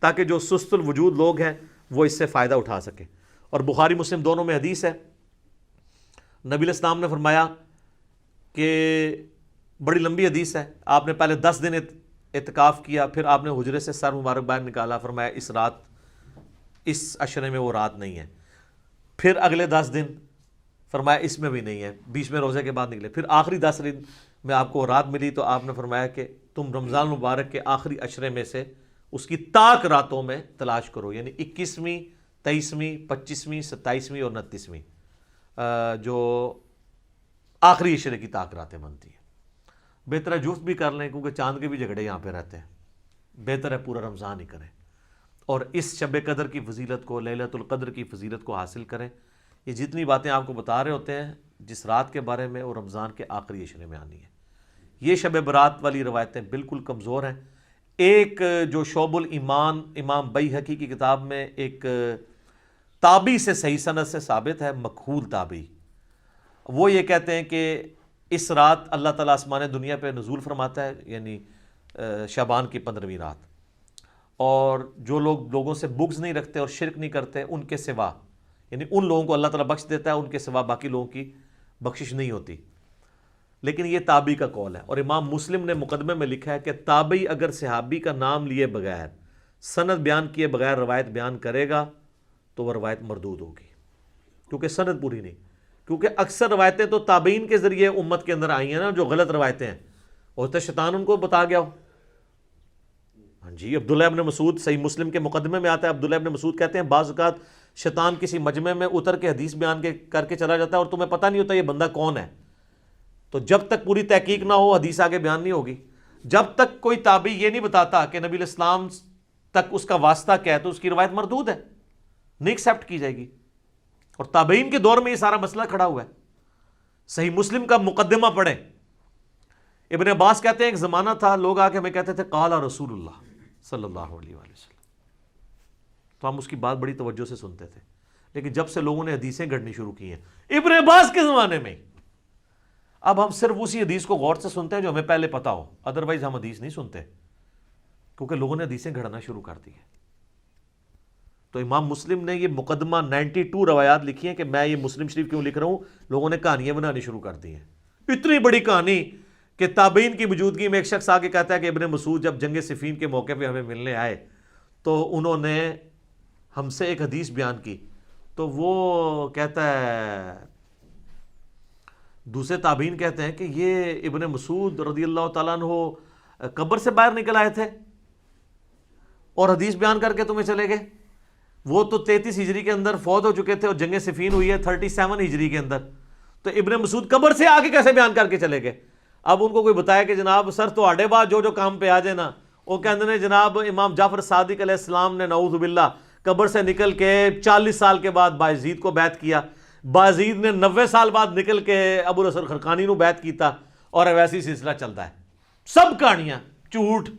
تاکہ جو سست الوجود لوگ ہیں وہ اس سے فائدہ اٹھا سکیں۔ اور بخاری مسلم دونوں میں حدیث ہے، نبی علیہ السلام نے فرمایا کہ بڑی لمبی حدیث ہے، آپ نے پہلے 10 دن اعتکاف کیا، پھر آپ نے حجرے سے سر مبارک باہر نکالا، فرمایا اس عشرے میں وہ رات نہیں ہے۔ پھر اگلے 10 دن فرمایا اس میں بھی نہیں ہے، بیچ میں روزے کے بعد نکلے، پھر آخری 10 دن میں آپ کو رات ملی، تو آپ نے فرمایا کہ تم رمضان مبارک کے آخری عشرے میں سے اس کی طاق راتوں میں تلاش کرو، یعنی 21ویں 23ویں 25ویں 27ویں اور 29ویں جو آخری عشرے کی طاق راتیں بنتی ہیں۔ بہتر ہے جفت بھی کر لیں، کیونکہ چاند کے بھی جھگڑے یہاں پہ رہتے ہیں، بہتر ہے پورا رمضان ہی کریں اور اس شب قدر کی فضیلت کو، لیلۃ القدر کی فضیلت کو حاصل کریں۔ یہ جتنی باتیں آپ کو بتا رہے ہوتے ہیں جس رات کے بارے میں، وہ رمضان کے آخری عشرے میں آنی ہے۔ یہ شب برات والی روایتیں بالکل کمزور ہیں۔ ایک جو شعب الایمان امام بیہقی کی کتاب میں ایک تابعی سے صحیح سند سے ثابت ہے، مکحول تابعی، وہ یہ کہتے ہیں کہ اس رات اللہ تعالیٰ آسمان دنیا پہ نزول فرماتا ہے، یعنی شعبان کی 15ویں رات، اور جو لوگ لوگوں سے بغض نہیں رکھتے اور شرک نہیں کرتے ان کے سوا، یعنی ان لوگوں کو اللہ تعالیٰ بخش دیتا ہے، ان کے سوا باقی لوگوں کی بخشش نہیں ہوتی۔ لیکن یہ تابعی کا قول ہے، اور امام مسلم نے مقدمے میں لکھا ہے کہ تابعی اگر صحابی کا نام لیے بغیر، سند بیان کیے بغیر روایت بیان کرے گا تو وہ روایت مردود ہوگی، کیونکہ سند پوری نہیں، کیونکہ اکثر روایتیں تو تابعین کے ذریعے امت کے اندر آئی ہیں نا، جو غلط روایتیں ہیں، ہوتا شیطان ان کو بتا گیا ہو. ہاں جی، عبداللہ ابن مسعود، صحیح مسلم کے مقدمے میں آتا ہے، عبداللہ ابن مسعود کہتے ہیں بعض اوقات شیطان کسی مجمع میں اتر کے حدیث بیان کر کے چلا جاتا ہے اور تمہیں پتہ نہیں ہوتا یہ بندہ کون ہے. تو جب تک پوری تحقیق نہ ہو حدیث آگے بیان نہیں ہوگی. جب تک کوئی تابعی یہ نہیں بتاتا کہ نبی الاسلام تک اس کا واسطہ کیا ہے تو اس کی روایت مردود ہے، نہیں ایکسیپٹ کی جائے گی. اور تابعین کے دور میں یہ سارا مسئلہ کھڑا ہوا ہے. صحیح مسلم کا مقدمہ پڑھیں. ابن عباس کہتے ہیں ایک زمانہ تھا لوگ آ کے ہمیں کہتے تھے قال رسول اللہ صلی اللہ علیہ وآلہ وسلم، تو ہم اس کی بات بڑی توجہ سے سنتے تھے. لیکن جب سے لوگوں نے حدیثیں گھڑنی شروع کی ہیں ابن عباس کے زمانے میں، اب ہم صرف اسی حدیث کو غور سے سنتے ہیں جو ہمیں پہلے پتا ہو، ادروائز ہم حدیث نہیں سنتے، کیونکہ لوگوں نے حدیثیں گھڑنا شروع کر دی ہیں. تو امام مسلم نے یہ مقدمہ 92 روایات لکھی ہیں کہ میں یہ مسلم شریف کیوں لکھ رہا ہوں، لوگوں نے کہانیاں بنانی شروع کر دی ہیں. اتنی بڑی کہانی کہ تابعین کی موجودگی میں ایک شخص آگے کہتا ہے کہ ابن مسعود جب جنگ صفین کے موقع پہ ہمیں ملنے آئے تو انہوں نے ہم سے ایک حدیث بیان کی. تو وہ کہتا ہے، دوسرے تابعین کہتے ہیں کہ یہ ابن مسعود رضی اللہ تعالیٰ عنہ قبر سے باہر نکل آئے تھے اور حدیث بیان کر کے تمہیں چلے گئے. وہ تو 33 ہجری کے اندر فوت ہو چکے تھے اور جنگ صفین ہوئی ہے 37 ہجری کے اندر. تو ابن مسعود قبر سے آگے کیسے بیان کر کے چلے گئے؟ اب ان کو کوئی بتایا کہ جناب سر تو آڈے بعد جو کام پہ آ جائے نا، وہ کہتے ہیں جناب امام جعفر صادق علیہ السلام نے نعوذ باللہ قبر سے نکل کے 40 سال کے بعد بايزيد کو بیعت کیا، بايزيد نے 90 سال بعد نکل کے ابو الحسن خرقانی نو بیعت کیتا، اور ویسی سلسلہ چلتا ہے. سب کہانیاں جھوٹ،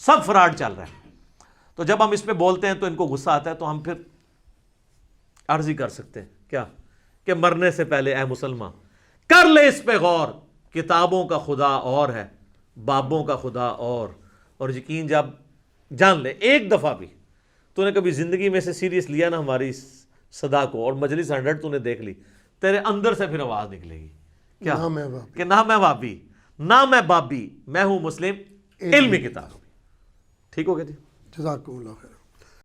سب فراڈ چل رہا ہے. تو جب ہم اس پہ بولتے ہیں تو ان کو غصہ آتا ہے، تو ہم پھر عرض ہی کر سکتے ہیں کیا کہ مرنے سے پہلے اے مسلمان کر لے اس پہ غور، کتابوں کا خدا اور ہے، بابوں کا خدا اور یقین جب جان لے ایک دفعہ بھی تو نے کبھی زندگی میں سے سیریس لیا نا ہماری صدا کو، اور مجلس 100 تو نے دیکھ لی، تیرے اندر سے پھر آواز نکلے گی کیا کہ نہ میں وابی نہ میں بابی، میں ہوں مسلم علمی کتاب. ٹھیک ہو گیا جی، جزاکم اللہ خیر.